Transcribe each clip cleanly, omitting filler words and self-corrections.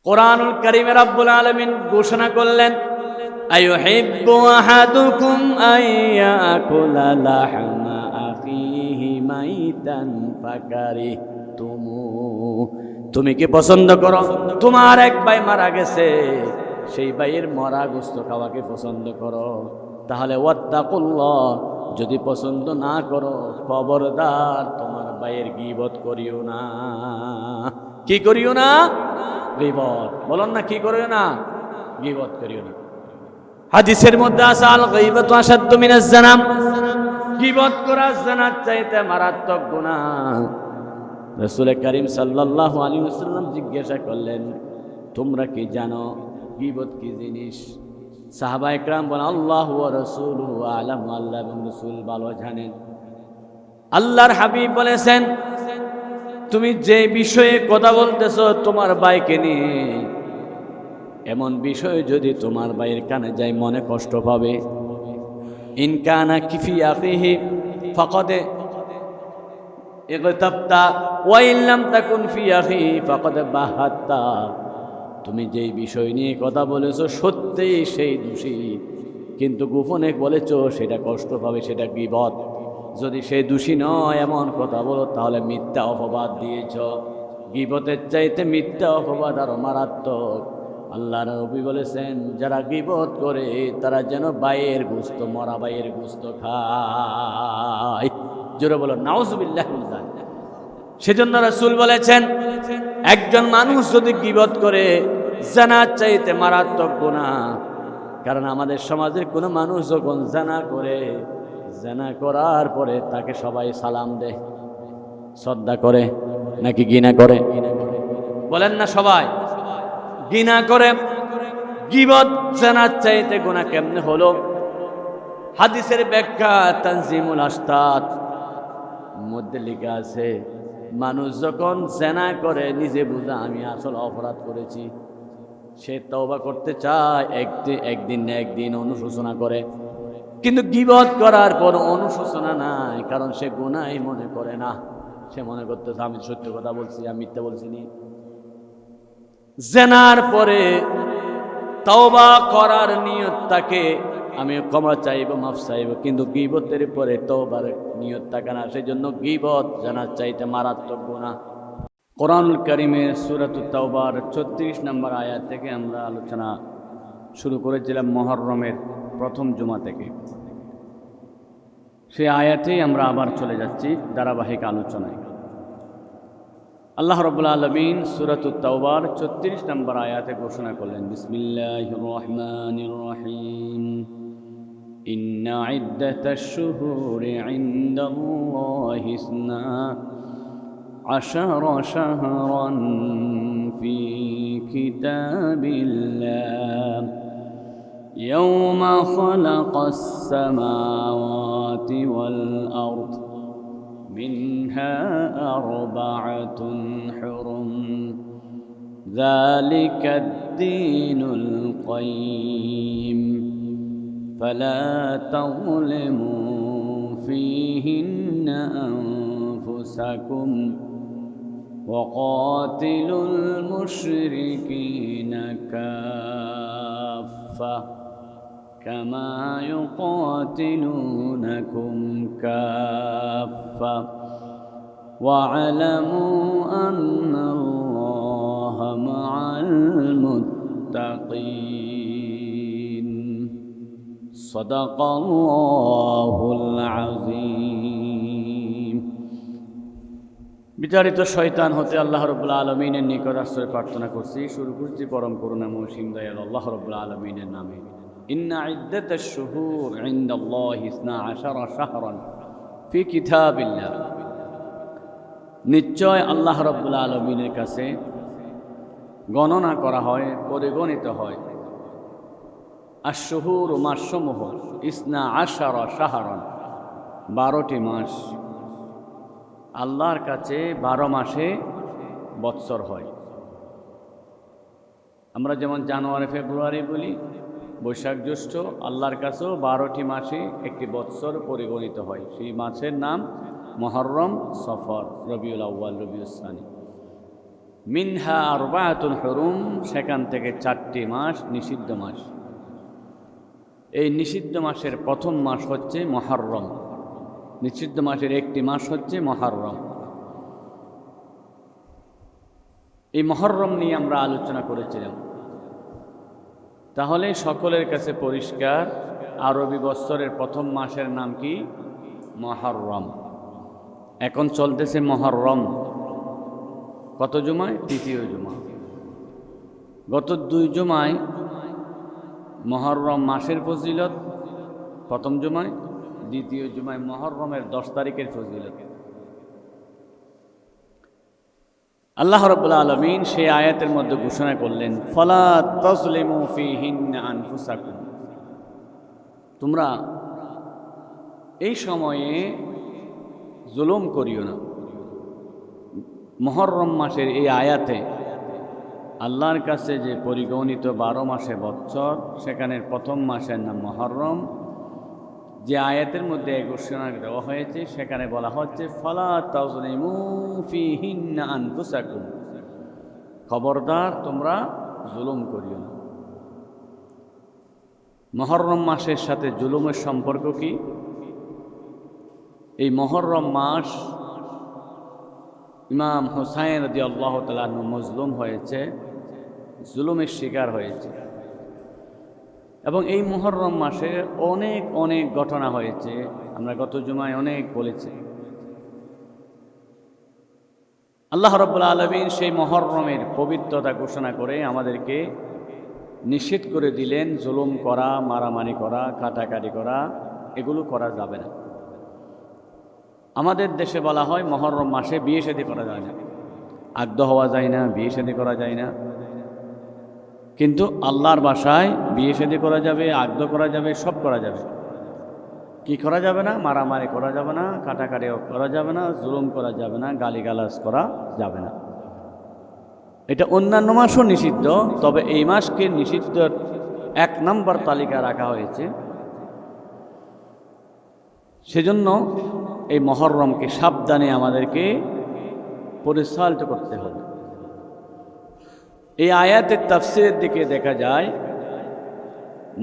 কোরআনুল কারীমে রব্বুল আলামিন ঘোষণা করলেন, আইয়ুহিব্বু আহাদুকুম আইয়াকুলা লাহমা আখিহি মাইতান ফাকারিহতুমু। তুমি কি পছন্দ করো তোমার এক ভাই মারা গেছে, সেই ভাইয়ের মরা গোশত খাওয়াকে পছন্দ করো? তাহলে ওয়াত্তাকুল্লাহ, যদি পছন্দ না করো খবরদার তোমার ভাইয়ের গীবত করিও না। কি করিও না? গীবত। বলুন না, কি করিও না? গীবত করিও না। হাদিসের মধ্যে আছে, আল গীবাতু আশাদ্দু মিনাজ জিনা, গীবত করা জিনার চাইতে মারাত্মক গুনাহ। রাসূল করিম সাল্লাল্লাহু আলাইহি ওয়াসাল্লাম জিজ্ঞাসা করলেন, তোমরা কি জানো গীবত কি জিনিস? সাহাবা একরাম বলেন, আল্লাহু ওয়া রাসূলুহু আ'লাম, আল্লাহ এবং রাসূল ভালো জানেন। আল্লাহর হাবিব বলেছেন, তুমি যে বিষয়ে কথা বলতেছো তোমার ভাইকে নিয়ে, এমন বিষয় যদি তোমার ভাইয়ের কানে যায় মনে কষ্ট পাবে। ইন কানা কিফি আখিহি ফাকাদ ইগতাবতা ওয়া ইন লাম তাকুন ফি আখি ফাকাদ বাহাত্তা। তুমি যেই বিষয় নিয়ে কথা বলেছো সত্যিই সেই দোষী, কিন্তু গোপনে বলেছো সেটা কষ্ট পাবে, সেটা গীবত। যদি সে দোষী নয় এমন কথা বলো তাহলে মিথ্যা অপবাদ দিয়েছ। গীবতের চাইতে মিথ্যা অপবাদ আরো মারাত্মক। আল্লাহর নবী বলেছেন, যারা গীবত করে তারা যেন ভাইয়ের গোশত, মরা ভাইয়ের গোশত খায়। জোরে বলো নাউজুবিল্লাহ। সেজন্য রাসূল বলেছেন, একজন মানুষ যদি গীবত করে জানার চাইতে মারাত্মক গুনাহ। কারণ আমাদের সমাজের কোনো মানুষ যখন জানা করে, জানা করার পরে তাকে সবাই সালাম দেয়, শ্রদ্ধা করে, নাকি ঘৃণা করে? বলেন না, সবাই ঘৃণা করে। গীবত জানার চাইতে গুনাহ কেমনে হলো? হাদিসের ব্যাখ্যা তানজিমুল আশতাত মধ্যে লেখা আছে, মানুষ যখন জেনা করে নিজে বুঝা আমি আসল অপরাধ করেছি, সে তওবা করতে চায়, একদিন না একদিন অনুশোচনা করে। কিন্তু গীবত করার পর অনুশোচনা নাই, কারণ সে গুনাহ মনে করে না। সে মনে করতেছে আমি সত্য কথা বলছি, আমি মিথ্যা বলছি নি। জেনার পরে তওবা করার নিয়ত থাকে, আমি ক্ষমা চাইব, মাফ চাইব, কিন্তু গীবতের পরে তওবার নিয়ত থাকে না। সেই জন্য গীবত জানার চাইতে মারাত্মক গুনাহ। কোরআনুল কারীমের সূরাতুত তাওবার ৩৬ নম্বর আয়াত থেকে আমরা আলোচনা শুরু করেছিলাম মুহররমের প্রথম জুমা থেকে। সেই আয়াতেই আমরা আবার চলে যাচ্ছি ধারাবাহিক আলোচনায়। আল্লাহ রাব্বুল আলামিন সূরাতুত তাওবার ৩৬ নম্বর আয়াতে ঘোষণা করলেন, বিসমিল্লাহির রহমানির রহিম, ইন্না ইদ্দাতাশ শুহুরি ইনদাল্লাহি ইসনা আশারা শাহরান ফি কিতাবিল্লাহ ইয়াওমা খালাকাস সামাওয়াতি ওয়াল আরদ منها أربعة حرم ذلك الدين القيم فلا تظلموا فيهن أنفسكم وقاتلوا المشركين كافة كما يقاتلونكم كافة واعلموا أن الله مع المتقين صدق الله العظيم। বিতাড়িত শয়তান হতে আল্লাহ রাব্বুল আলামিনের নিকট আশ্রয় প্রার্থনা করছি। শুরু করছি পরম করুণাময় সীম দয়াল আল্লাহ রাব্বুল আলামিনের নামে। ইন্না ইদ্দাতাশ শুহুর ইনদাল্লাহি ইসনা আশারা শাহরান ফি কিতাবিল্লাহ, নিশ্চয় আল্লাহ রাব্বুল আলামিনের কাছে গণনা করা হয়, পরিগণিত হয় আশ-শুহুর মাসসমূহ, ইসনা আশারা শাহরান 12টি মাস। আল্লাহর কাছে 12 মাসে বৎসর হয়। আমরা যেমন জানুয়ারি ফেব্রুয়ারি বলি, বৈশাখ জ্যৈষ্ঠ, আল্লাহর কাছেও 12টি মাসে একটি বৎসর পরিগণিত হয়। সেই মাসের নাম মুহররম, সফর, রবিউল আউয়াল, রবিউল সানি। মিনহা আরবাআতুন হুরুম, সেখান থেকে 4টি মাস নিষিদ্ধ মাস। এই নিষিদ্ধ মাসের প্রথম মাস হচ্ছে মুহররম। নিষিদ্ধ মাসের একটি মাস হচ্ছে মুহররম। এই মুহররম নিয়ে আমরা আলোচনা করেছিলাম। তাহলে সকলের কাছে পরিষ্কার, আরবি বৎসরের প্রথম মাসের নাম কি? মুহররম। এখন চলতেছে মুহররম। কত জুমায়? তৃতীয় জুমা। গত 2 জুমায় মুহররম মাসের ফজিলত প্রথম জুমায়, দ্বিতীয় জুমায় মুহররমের 10 তারিখের ফজিলত। আল্লাহ রাব্বুল আলামিন সেই আয়াতের মধ্যে ঘোষণা করলেন, ফালা তাজলিমু ফীহিন্না আনফুসাকুম, তোমরা এই সময়ে জুলুম করিও না। মুহররম মাসের এই আয়াতে আল্লাহর কাছে যে পরিগণিত 12 মাসে বৎসর, সেখানে প্রথম মাসের নাম মুহররম। যে আয়াতের মধ্যে ঘোষণা দেওয়া হয়েছে সেখানে বলা হচ্ছে ফালা তাজলিমু ফীহিন্না আনফুসাকুম, খবরদার তোমরা জুলুম করিও না। মুহররম মাসের সাথে জুলুমের সম্পর্ক কি? এই মুহররম মাস ইমাম হুসাইন রাদিয়াল্লাহু তাআলা আনহু মজলুম হয়েছে, জুলুমের শিকার হয়েছে। এবং এই মুহররম মাসে অনেক অনেক ঘটনা হয়েছে, আমরা গত জুমায় অনেক বলেছি। আল্লাহ রাব্বুল আলামিন সেই মুহররমের পবিত্রতা ঘোষণা করে আমাদেরকে নিষেধ করে দিলেন, জুলুম করা, মারামারি করা, কাটাকাটি করা এগুলো করা যাবে না। আমাদের দেশে বলা হয় মুহররম মাসে বিয়ে শাদী করা যায় না, আগ্ধ হওয়া যায় না, বিয়ে শাদী করা যায় না। কিন্তু আল্লাহর ভাষায় বিয়ে শাদী করা যাবে, আগ্ধ করা যাবে, সব করা যাবে। কি করা যাবে না? মারামারি করা যাবে না, কাটাকাটিও করা যাবে না, জুলুম করা যাবে না, গালিগালাজ করা যাবে না। এটা অন্যান্য মাসও নিষিদ্ধ, তবে এই মাসকে নিষিদ্ধের 1 নম্বর তালিকা রাখা হয়েছে। সেজন্য এই মুহররমকে সাবধানে আমাদেরকে পরিচালিত করতে হবে। এই আয়াতের তাফসীরের দিকে দেখা যায়,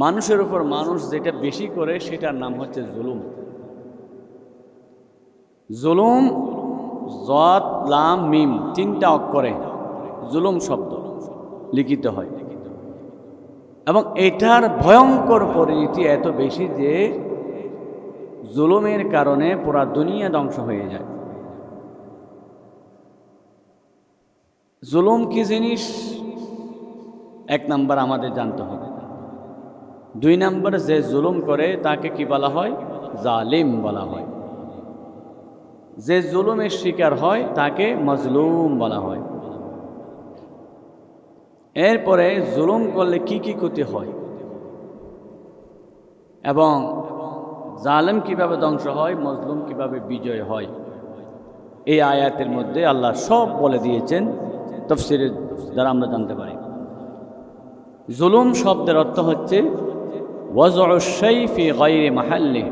মানুষের উপর মানুষ যেটা বেশি করে সেটার নাম হচ্ছে জুলুম। জুলুম, জদ, লাম, মিম 3টা অক্ষরে জুলুম শব্দ লিখিত হয়। এবং এটার ভয়ঙ্কর পরিণতি এত বেশি যে জুলুমের কারণে পুরা দুনিয়া ধ্বংস হয়ে যায়। জুলুম কি জিনিস 1 নম্বর আমাদের জানতে হবে। 2 নম্বর, যে জুলুম করে তাকে কি বলা হয়? জালিম বলা হয়। যে জুলুমের শিকার হয় তাকে মজলুম বলা হয়। এরপরে জুলুম করলে কি কি ক্ষতি হয় এবং জালেম কিভাবে ধ্বংস হয়, মজলুম কিভাবে বিজয় হয়, এই আয়াতের মধ্যে আল্লাহ সব বলে দিয়েছেন। তাফসীরের দ্বারা আমরা জানতে পারি। জুলুম শব্দের অর্থ হচ্ছে ওয়াজউ শাই ফি গায়রি মাহাল্লি,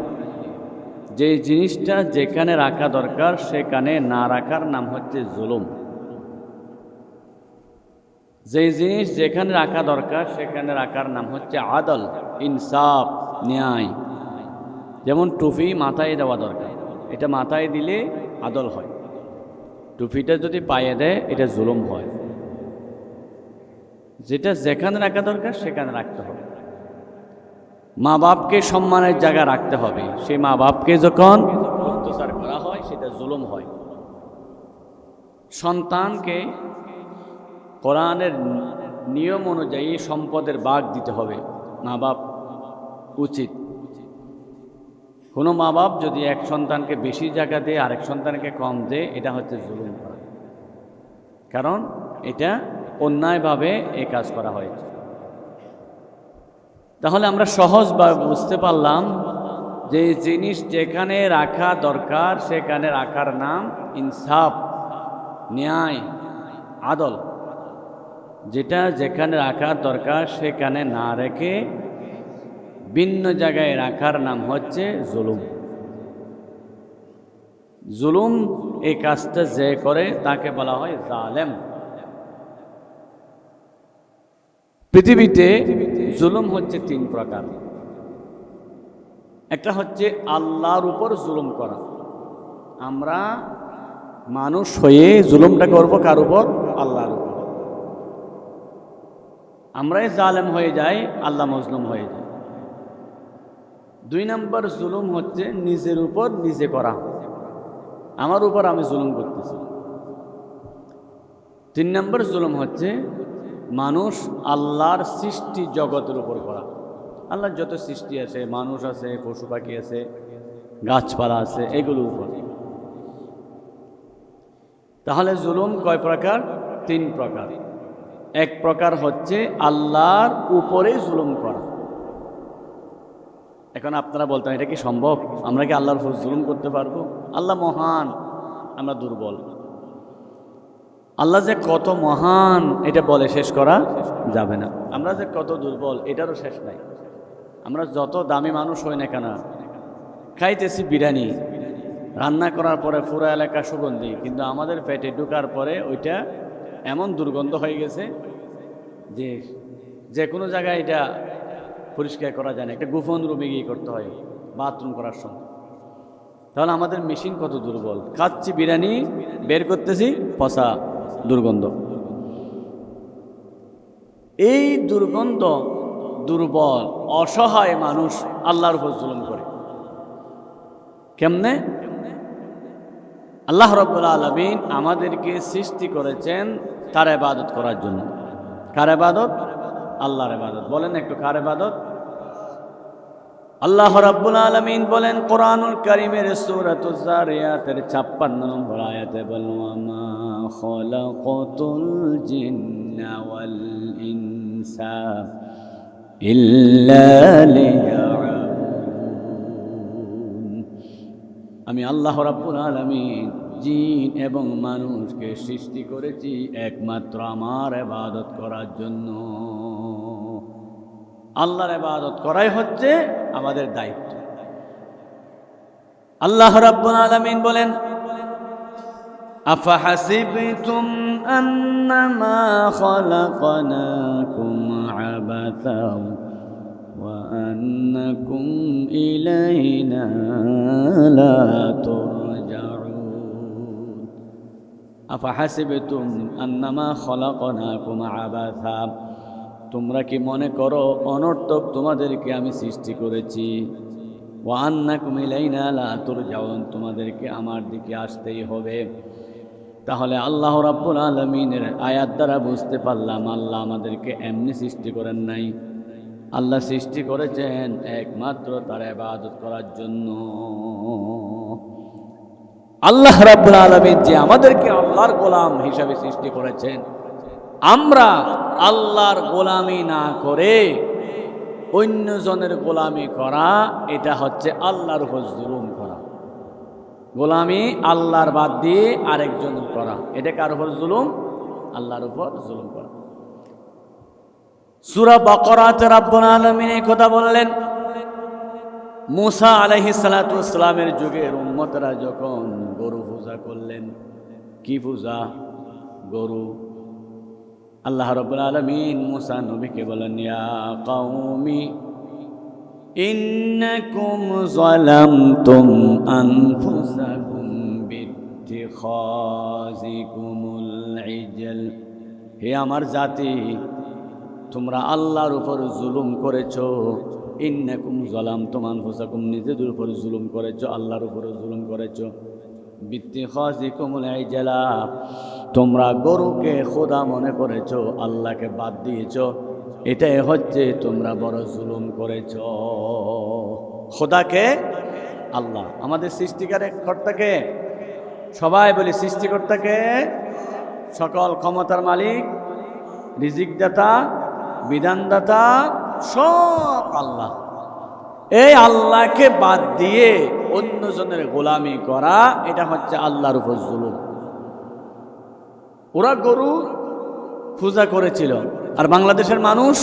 যে জিনিসটা যেখানে রাখা দরকার সেখানে না রাখার নাম হচ্ছে জুলুম। যে জিনিস যেখানে রাখা দরকার সেখানে রাখার নাম হচ্ছে আদল, ইনসাফ, ন্যায়। যেমন টুপি মাথায় দেওয়া দরকার, এটা মাথায় দিলে আদল হয়। টুপিটা যদি পায়ে দেয় এটা জুলুম হয়। যেটা যেখানে রাখা দরকার সেখানে রাখতে হবে। মা বাপকে সম্মানের জায়গা রাখতে হবে, সেই মা বাপকে যখন অত্যাচার করা হয় সেটা জুলুম হয়। সন্তানকে কোরআনের নিয়ম অনুযায়ী সম্পদের ভাগ দিতে হবে, মা বাপ উচিত। কোনো মা বাপ যদি এক সন্তানকে বেশি জায়গা দেয় আরেক সন্তানকে কম দেয়, এটা হচ্ছে জুলুম করা, কারণ এটা অন্যায়ভাবে এই কাজ করা হয়েছে। তাহলে আমরা সহজভাবে বুঝতে পারলাম যে জিনিস যেখানে রাখা দরকার সেখানে রাখার নাম ইনসাফ, ন্যায়, আদল। যেটা যেখানে রাখার দরকার সেখানে না রেখে ভিন্ন জায়গায় রাখার নাম হচ্ছে জুলুম। জুলুম এই কাজটা যে করে তাকে বলা হয় জালেম। পৃথিবীতে জুলুম হচ্ছে তিন প্রকার। একটা হচ্ছে আল্লাহর উপর জুলুম করা। আমরা মানুষ হয়ে জুলুমটা করব কার উপর? আল্লাহর উপর। আমরাই জালেম হয়ে যাই, আল্লাহ মজলুম হয়ে যায়। 2 নম্বর জুলুম হচ্ছে নিজের উপর নিজে করা, আমার উপর আমি জুলুম করতেছি। 3 নম্বর জুলুম হচ্ছে মানুষ আল্লাহর সৃষ্টি জগতের উপর করা। আল্লাহর যত সৃষ্টি আছে, মানুষ আছে, পশু পাখি আছে, গাছপালা আছে, এগুলোর উপর। তাহলে জুলুম কয় প্রকার? 3 প্রকার। এক প্রকার হচ্ছে আল্লাহর উপরে জুলুম করা। এখন আপনারা বলতেন এটা কি সম্ভব? আমরা কি আল্লাহর উপর জুলুম করতে পারবো? আল্লাহ মহান, আমরা দুর্বল। আল্লাহ যে কত মহান এটা বলে শেষ করা যাবে না। আমরা যে কত দুর্বল এটারও শেষ নাই। আমরা যত দামি মানুষ হই না কেন, খাইতেছি বিরিয়ানি, রান্না করার পরে পুরো এলাকা সুগন্ধি, কিন্তু আমাদের পেটে ঢোকার পরে ওইটা এমন দুর্গন্ধ হয়ে গেছে যে যে কোনো জায়গায় এটা পরিষ্কার করা যায় না। একটা গোপন রুমে গিয়ে করতে হয় বাথরুম করার সময়। তাহলে আমাদের মেশিন কত দুর্বল। খাচ্ছি বিরিয়ানি, বের করতেছি পচা দুর্গন্ধ। এই দুর্গন্ধ, দুর্বল অসহায় মানুষ আল্লাহর উপর জুলুম করে। কেমনে? আল্লাহ রাব্বুল আলামিন আমাদেরকে সৃষ্টি করেছেন তার ইবাদত করার জন্য। কার ইবাদত? আল্লাহর ইবাদত। বলেন একটু কার ইবাদত? আল্লাহ রাব্বুল আলামিন বলেন কোরআনুল কারীমের সূরাতুজ যারিয়াতের 56 নম্বর আয়াতে বলেন, ওয়ামা খালাকাতুল জিন্না ওয়াল ইনসা ইল্লা লিয়াবুদুন। আমি আল্লাহ রাব্বুল আলামিন জিন এবং মানুষকে সৃষ্টি করেছি একমাত্র আমার ইবাদত করার জন্য। আল্লাহর ইবাদত করাই হচ্ছে আমাদের দায়িত্ব। আল্লাহ রাব্বুল আলামিন বলেন, আফাহাসিবতুম আন্নামা খালাকনাকুম আবাসা ওয়া আন্নাকুম ইলাইনা লা তুরজাউন। আফাহাসিবতুম আন্নামা খালাকনাকুম আবাসা, তোমরা কি মনে করো অনর্থক তোমাদেরকে আমি সৃষ্টি করেছি? ওয়া আন্নাকুম ইলাইনা লা তুরজাউন, তোমাদেরকে আমার দিকে আসতেই হবে। তাহলে আল্লাহ রাব্বুল আলামিনের আয়াত দ্বারা বুঝতে পারলাম আল্লাহ আমাদেরকে এমনি সৃষ্টি করেন নাই। আল্লাহ সৃষ্টি করেছেন একমাত্র তার ইবাদত করার জন্য। আল্লাহ রাব্বুল আলামিন যে আমাদেরকে আল্লাহর গোলাম হিসাবে সৃষ্টি করেছেন, আমরা আল্লাহর গোলামি না করে অন্যজনের গোলামি করা, এটা হচ্ছে আল্লাহর উপর জুলুম করা। গোলামি আল্লাহর বাদ দিয়ে আরেকজন করা, এটা কার উপর জুলুম? আল্লাহর উপর জুলুম করা। সূরা বাকারাতে রব্বুল আলামিন এই কথা বললেন, মুসা আলাইহিস সালাতু ওয়াস সালামের যুগের উম্মতরা যখন গরু পূজা করলেন। কি পূজা? গরু। আল্লাহ রাব্বুল আলামিন মুসা নবীকে বলেন, ইয়া কওমি ইন্নাকুম যালামতুম আনফুসাকুম বিত্তিখাযিকুমুল ইজল। হে আমার জাতি, তোমরা আল্লাহর উপর জুলুম করেছো। ইন্নাকুম যালামতুম আনফুসাকুম, নিজেদের উপর জুলুম করেছো, আল্লাহর উপর জুলুম করেছো। বিত্তিখাযিকুমুল ইজলা, তোমরা গরুকে খোদা মনে করেছো, আল্লাহকে বাদ দিয়েছো। এটাই হচ্ছে তোমরা বড় জুলুম করেছ। খোদাকে, আল্লাহ আমাদের সৃষ্টিকর্তাকে, সবাই বলি সৃষ্টিকর্তাকে, সকল ক্ষমতার মালিক, রিজিকদাতা, বিধানদাতা সব আল্লাহ। এই আল্লাহকে বাদ দিয়ে অন্যজনের গোলামি করা, এটা হচ্ছে আল্লাহর উপর জুলুম। ওরা গরু পূজা করেছিল, আর বাংলাদেশের মানুষ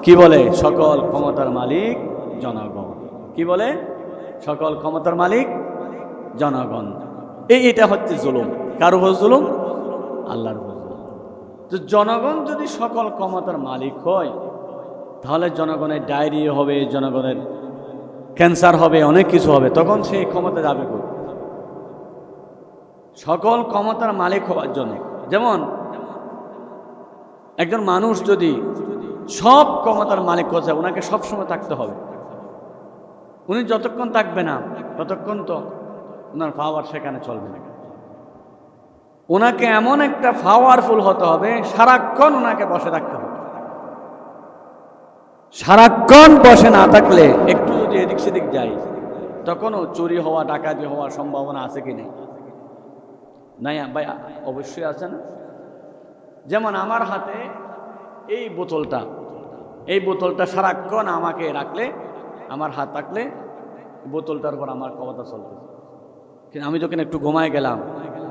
কি বলে? সকল ক্ষমতার মালিক জনগণ। কি বলে? সকল ক্ষমতার মালিক জনগণ। এটা হচ্ছে জুলুম। কার উপর জুলুম? আল্লাহর উপর জুলুম। তো জনগণ যদি সকল ক্ষমতার মালিক হয়, তাহলে জনগণের ডায়রিয়া হবে, জনগণের ক্যান্সার হবে, অনেক কিছু হবে, তখন সেই ক্ষমতা যাবে কই? সকল ক্ষমতার মালিক হওয়ার জন্য, যেমন একজন মানুষ যদি সব ক্ষমতার মালিক হচ্ছে, ওনাকে সবসময় থাকতে হবে। উনি যতক্ষণ থাকবে না ততক্ষণ তো ওনার পাওয়ার সেখানে চলবে না। ওনাকে এমন একটা পাওয়ারফুল হতে হবে, সারাক্ষণ ওনাকে বসে থাকতে হবে। সারাক্ষণ বসে না থাকলে একটু যদি এদিক সেদিক যাই, তখনও চুরি হওয়া, ডাকাতি হওয়ার সম্ভাবনা আছে কি নেই? নাই ভাই, অবশ্যই আছে না? যেমন আমার হাতে এই বোতলটা সারাক্ষণ আমাকে রাখলে, আমার হাত থাকলে বোতলটার উপর আমার ক্ষমতা চলবে। কিন্তু আমি যখন একটু ঘুমায় গেলাম,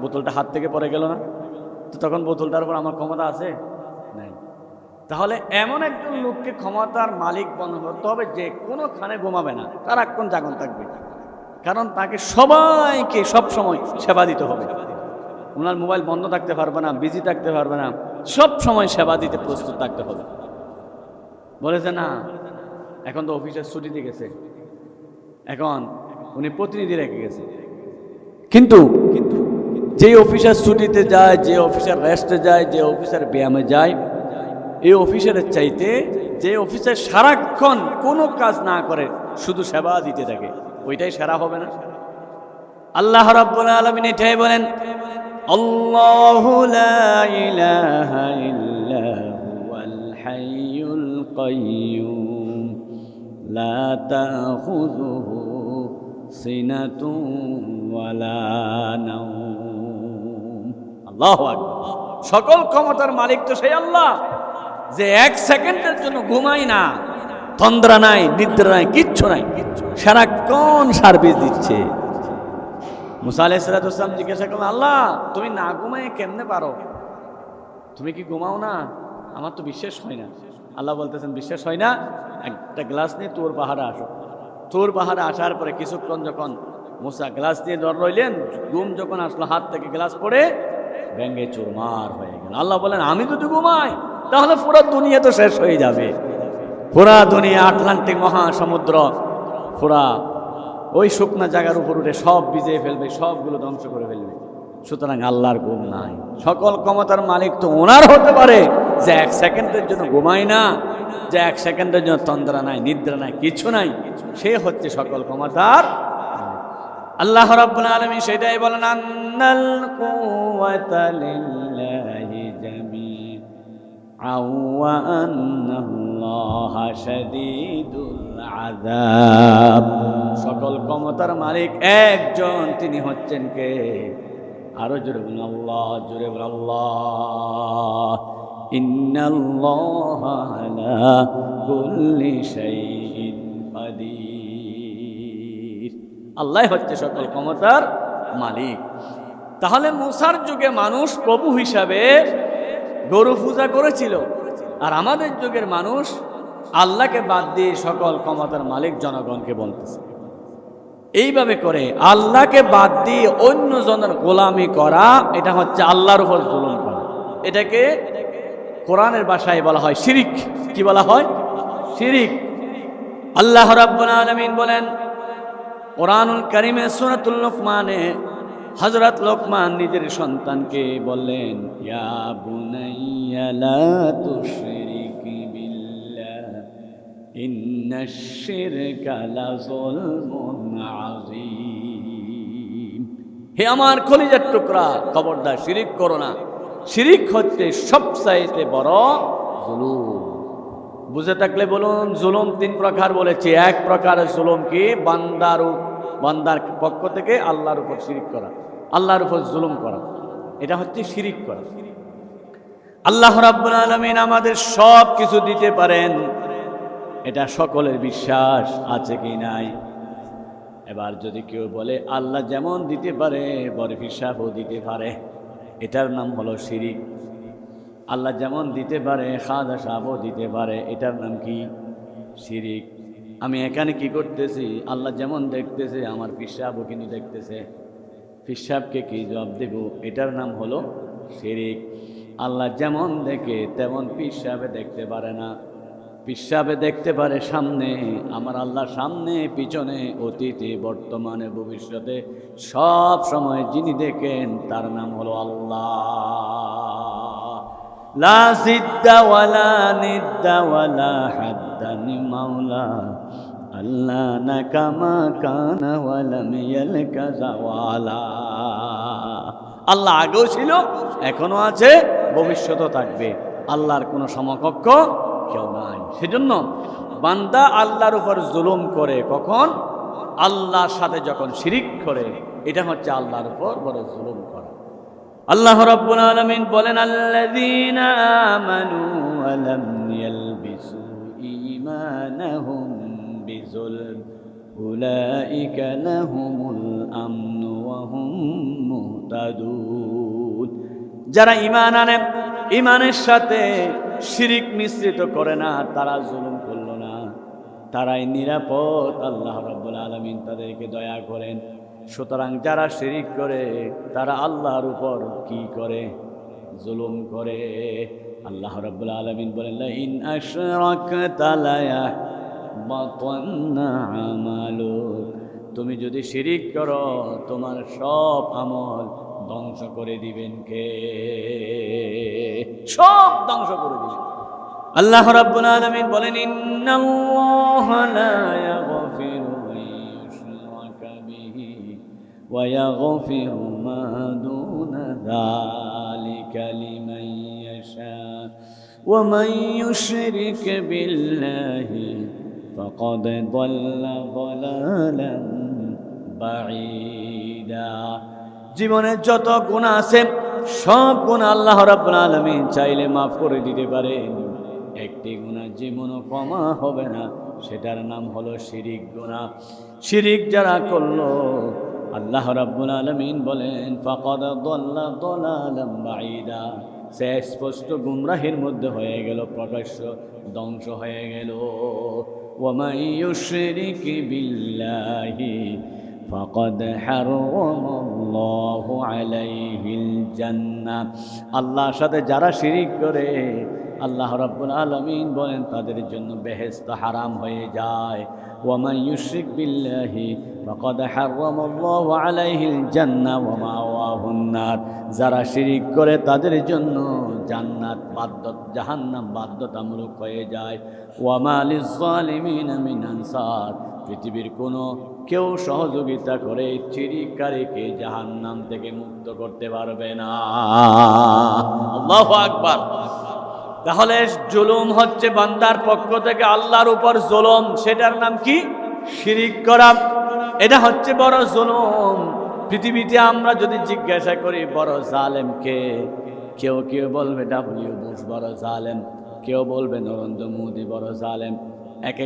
বোতলটা হাত থেকে পড়ে গেল না, তো তখন বোতলটার উপর আমার ক্ষমতা আছে? নাই। তাহলে এমন একজন লোককে ক্ষমতার মালিক করতে হবে যে কোনোখানে ঘুমাবে না, সারাক্ষণ জাগন থাকবে। কারণ তাকে সবাইকে সবসময় সেবা দিতে হবে। ওনার মোবাইল বন্ধ থাকতে পারবে না, বিজি থাকতে পারবে না, সব সময় সেবা দিতে প্রস্তুত থাকতে হবে। বলেছে না, এখন তো অফিসের ছুটিতে গেছে, এখন উনি প্রতিনিধি রেখে গেছে। কিন্তু যে অফিসার ছুটিতে যায়, যে অফিসার রেস্টে যায়, যে অফিসার ব্যায়ামে যায়, এই অফিসারের চাইতে যে অফিসার সারাক্ষণ কোনো কাজ না করে শুধু সেবা দিতে থাকে, ওইটাই সেরা হবে না? আল্লাহ রাব্বুল আলামিন এটাই বলেন, আল্লাহু লা ইলাহা ইল্লা হুয়াল হাইয়ুল কাইয়্যুম লা তাখুযুহু সিনাতুন ওয়ালা নাওম। আল্লাহু আকবার। সকল ক্ষমতার মালিক তো সেই আল্লাহ যে এক সেকেন্ডের জন্য ঘুমায় না, তন্দ্রা নাই, নিদ্রা নাই, কিচ্ছু নাই, সারাক্ষণ সার্ভিস দিচ্ছে। মুসা আলাইহিস সালাম জিজ্ঞাসা করলেন, আল্লাহ তুমি না ঘুমায় কেমনে পারো? তুমি কি ঘুমাও না? আমার তো বিশ্বাস হয় না। আল্লাহ বলতেছেন, বিশ্বাস হয় না? একটা গ্লাস নিয়ে তোর পাহাড়ে আসো। তোর পাহাড়ে আসার পরে কিছুক্ষণ যখন মুসা গ্লাস নিয়ে দর রইলেন, ঘুম যখন আসলো, হাত থেকে গ্লাস পড়ে ভেঙে চুরমার হয়ে গেল। আল্লাহ বলেন, আমি যদি ঘুমাই তাহলে পুরো দুনিয়া তো শেষ হয়ে যাবে। পুরা দুনিয়া, আটলান্টিক মহাসমুদ্র পুরা ওই শুকনা জায়গার উপর উঠে সব ভিজিয়ে ফেলবে, সবগুলো ধ্বংস করে ফেলবে। সুতরাং আল্লাহর ঘুম নাই। সকল ক্ষমতার মালিক তো ওনার হতে পারে যে এক সেকেন্ডের জন্য ঘুমায় না, যে এক সেকেন্ডের জন্য তন্দ্রা নাই, নিদ্রা নাই, কিছু নাই, সে হচ্ছে সকল ক্ষমতার আল্লাহ রাব্বুল আলামিন। সেটাই বলেন, আন্নাল কুওয়াতা লিল্লাহি জামিআন ওয়া আন্নাল্লাহা শাদীদুল আযাব। সকল ক্ষমতার মালিক একজন, তিনি হচ্ছেন কে? আরো জোরে বলুন আল্লাহ, জোরে বলুন আল্লাহ। ইন্নাল্লাহা আলা কুল্লি শাইইন কাদির। আল্লাহ হচ্ছে সকল ক্ষমতার মালিক। তাহলে মুসার যুগে মানুষ প্রভু হিসাবে গরু পূজা করেছিল, আর আমাদের যুগের মানুষ আল্লাহকে বাদ দিয়ে সকল ক্ষমতার মালিক জনগণকে বলতেছে। এইভাবে করে আল্লাহকে বাদ দিয়ে অন্য জনের গোলামি করা, এটা হচ্ছে আল্লাহর উপর জুলুম করা। এটাকে কোরআনের ভাষায় বলা হয় শিরিক। কি বলা হয়? শিরিক। আল্লাহ রাব্বুল আলামিন বলেন কোরআনুল কারীমে সূরাতুল লুকমানে, হযরত লোকমান নিজের সন্তানকে বললেন, ইয়া বুনাইয়া লা তুশরিক বিল্লাহ ইন্নাশ শিরকা লাযুলমুন আযীম। হে আমার কলিজার টুকরা, খবরদার শিরিক করো না। শিরিক হচ্ছে সবচাইতে বড় জুলুম। বুঝে থাকলে বলুন, জুলুম তিন প্রকার বলেছি। এক প্রকার জুলুম কি? বান্দার পক্ষ থেকে আল্লাহর উপর শিরিক করা, আল্লাহর উপর জুলুম করা, এটা হচ্ছে শিরিক করা। আল্লাহ রাব্বুল আলামিন আমাদের সব কিছু দিতে পারেন, এটা সকলের বিশ্বাস আছে কি নাই? এবার যদি কেউ বলে আল্লাহ যেমন দিতে পারে বড় হিসাবও দিতে পারে, এটার নাম হলো শিরিক। আল্লাহ যেমন দিতে পারে খাজা সাহেবও দিতে পারে, এটার নাম কি? শিরিক। আমি এখানে কি করতেছি? আল্লাহ যেমন দেখতেছে আমার পিসাবও কিন্তু দেখতেছে, পিসাবকে কি জবাব দেব? এটার নাম হলো শিরিক। আল্লাহ যেমন দেখে তেমন পিসাবে দেখতে পারে না। পিসাবে দেখতে পারে সামনে, আমার আল্লাহ সামনে পিছনে অতীতে বর্তমানে ভবিষ্যতে সব সময় যিনি দেখেন তার নাম হলো আল্লাহ। লা জিদ্দা ওয়ালা নিদ্দা ওয়ালা হাদ্দানি মাওলা আল্লাহ না কামা কানা ওয়ালাম ইয়ালকা জাওয়ালা। আল্লাহ আগেও ছিল, এখনো আছে, ভবিষ্যতেও থাকবে। আল্লাহর কোনো সমকক্ষ কেউ নাই। সেজন্য বান্দা আল্লাহর উপর জুলুম করে কখন? আল্লাহর সাথে যখন শিরিক করে, এটা হচ্ছে আল্লাহর উপর বড় জুলুম করা। আল্লাহ রাব্বুল আলামিন বলেন, আল্লাযীনা আমানু ওয়া লাম ইয়ালবিসু ঈমানাহুম বিযুলম উলাইকা লাহুমুল আমনু ওয়া হুম মুহতাদুন। যারা ঈমান আনে, ঈমানের সাথে শিরিক মিশ্রিত করে না, তারা জুলুম করলো না, তারাই নিরাপদ। আল্লাহ রাব্বুল আলামিন তাদেরকে দয়া করেন। সুতরাং যারা শিরিক করে তারা আল্লাহর উপর কি করে? জুলুম করে। আল্লাহ রাব্বুল আলামিন বলেন, লা ইন আশরাকতা লা ইয়াহবাতান্না আমালুক। তুমি যদি শিরিক করো তোমার সব আমল ধ্বংস করে দিবেন কে? সব ধ্বংস করে দিবেন। আল্লাহ রাব্বুল আলামিন বলেন, ইন্নাল্লাহা লা ইয়াগফিরু আন ইউশরাকা বিহি ওয়া ইয়াগফিরু মা দুনা যালিকা লিমান ইয়াশা ওয়া মান ইউশরিক বিল্লাহি ফাকাদ দাল্লা দালালান বাঈদা। জীবনে যত গুনাহ আছে সব গুনাহ আল্লাহ রাব্বুল আলামিন চাইলে মাফ করে দিতে পারেন। একটি গুনাহ জীবনও ক্ষমা হবে না, সেটার নাম হলো শিরিক গুনাহ। শিরিক যারা করলো আল্লাহ রাব্বুল আলামিন বলেন, ফাকাদ দাল্লা দালালান বাঈদা, সে স্পষ্ট গুমরাহির মধ্যে হয়ে গেল, প্রকাশ্য ধ্বংস হয়ে গেল। ওয়া মান ইউশরিক বিল্লাহি ফাকাদ হারামাল্লাহু আলাইহিল জান্নাহ। আল্লাহর সাথে যারা শিরিক করে আল্লাহ রাব্বুল আলামিন বলেন তাদের জন্য বেহেশত হারাম হয়ে যায়। ওয়া মান ইউশরিক বিল্লাহি ফাকাদ হারামাল্লাহু আলাইহিল জান্নাহ ওয়া মাওয়াহুন নার। যারা শিরিক করে তাদের জন্য জান্নাত জাহান্নাম বাধ্যতামূলক হয়ে যায়। ওয়া মা লিয-যালিমিনা মিন আনসার। পৃথিবীর কোনো কেউ সহযোগিতা করে শিরিককারীকে জাহান্নাম থেকে মুক্ত করতে পারবে না। আল্লাহু আকবার। তাহলে জুলুম হচ্ছে বান্দার পক্ষ থেকে আল্লাহর উপর জুলুম, সেটার নাম কি? শিরিক করা। এটা হচ্ছে বড় জুলুম। পৃথিবীতে আমরা যদি জিজ্ঞাসা করি বড় জালেম কে, কেউ কেউ বলবে ডব্লিউ বুশ বড় জালেম, কেউ বলবে নরেন্দ্র মোদি বড় জালেম, এক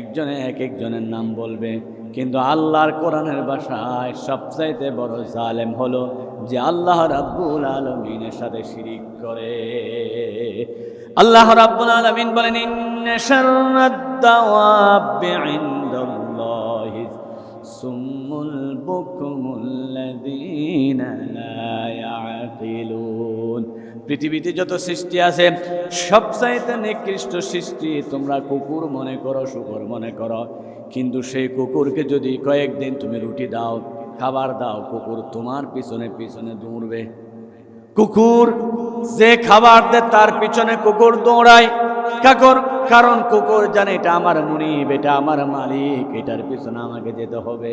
একজনের নাম বলবে। কিন্তু আল্লাহর কোরআনের ভাষায় সবচাইতে বড় জালেম হলো যে আল্লাহ রাব্বুল আলামিনের সাথে শিরিক করে। আল্লাহ রাব্বুল আলামিন বলেন, ইন্না শাররাদ দাওয়াবি ইনদাল্লাহি সুম্মুল বুকমুল্লাযীনা লা ইয়াকিলুন। পৃথিবীতে যত সৃষ্টি আছে সবচাইতে নিকৃষ্ট সৃষ্টি তোমরা কুকুর মনে করো, শুকর মনে করো। কিন্তু সেই কুকুরকে যদি কয়েকদিন তুমি রুটি দাও, খাবার দাও, কুকুর তোমার পিছনে পিছনে দৌড়বে। কুকুর যে খাবার দেয় তার পিছনে কুকুর দৌড়ায়। কারণ কুকুর জানে এটা আমার মুনিব, এটা আমার মালিক, এটার পিছনে আমাকে যেতে হবে।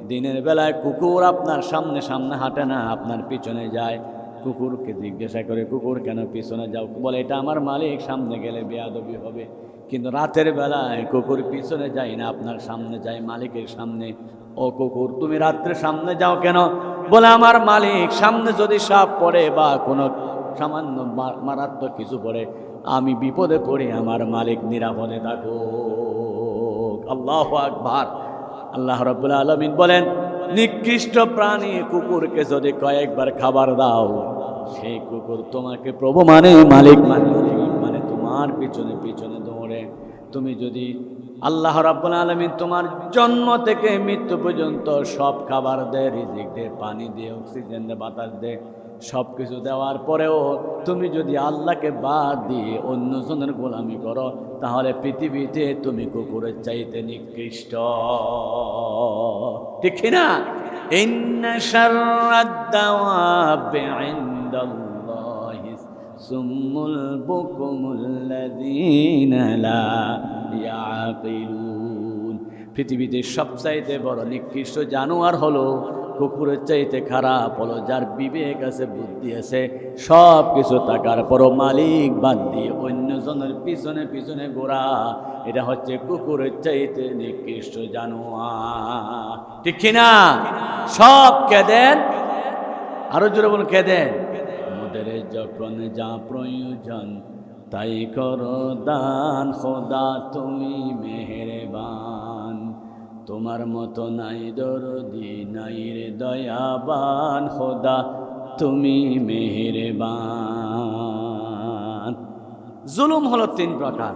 দিনের বেলায় কুকুর আপনার সামনে সামনে হাঁটে না, আপনার পিছনে যায়। কুকুরকে জিজ্ঞাসা করে, কুকুর কেন পিছনে যাও? বলে এটা আমার মালিক, সামনে গেলে বেয়াদবি হবে। কিন্তু রাতের বেলায় কুকুর পিছনে যায় না, আপনার সামনে যায়, মালিকের সামনে। ও কুকুর, তুমি রাত্রে সামনে যাও কেন? বলে আমার মালিক সামনে যদি সাপ পড়ে বা কোনো সামান্য মারাত্মক কিছু পড়ে, আমি বিপদে পড়ি, আমার মালিক নিরাপদে থাকুক। আল্লাহু আকবার। আল্লাহ রাব্বুল আলামিন বলেন, নিকৃষ্ট প্রাণী কুকুরকে যদি কয়েকবার খাবার দাও, সেই কুকুর তোমাকে প্রভু মানে, মালিক মানে তোমার পিছনে পিছনে দৌড়ে। তুমি যদি আল্লাহ রাব্বুল আলামিন তোমার জন্ম থেকে মৃত্যু পর্যন্ত সব খাবার দেয়, রিজিক দেয়, পানি দিয়ে, অক্সিজেন দেয়, বাতাস দেয়, সব কিছু দেওয়ার পরেও তুমি যদি আল্লাহকে বাদ দিয়ে অন্যজনের গোলামি করো, তাহলে পৃথিবীতে তুমি কুকুরের চাইতে নিকৃষ্ট। ঠিক না? ইন্না শাররাদ দাওয়াবি ইনদাল্লাহি সুম্মুল বুকুমুল্লাযীনা লা ইয়াকিলুন। পৃথিবীতে সবচাইতে বড় নিকৃষ্ট জানোয়ার হলো কুকুরের চাইতে খারাপ হলো যার বিবেক আছে, বুদ্ধি আছে, সব কিছু থাকার পরও মালিক বাদ দিয়ে অন্যজনের পিছনে পিছনে ঘোরা, এটা হচ্ছে কুকুরের চাইতে নিকৃষ্ট জানোয়ার। ঠিক কিনা? সব কে দেন? আরো জোরে বলুন, কে দেন? মোদের যখন যা প্রয়োজন তাই করো দান, খোদা তুমি মেহেরবান। তোমার মতো নাই দরদি, নাই রে দয়াবান, খোদা তুমি মেহেরবান। জুলুম হলো 3 প্রকার।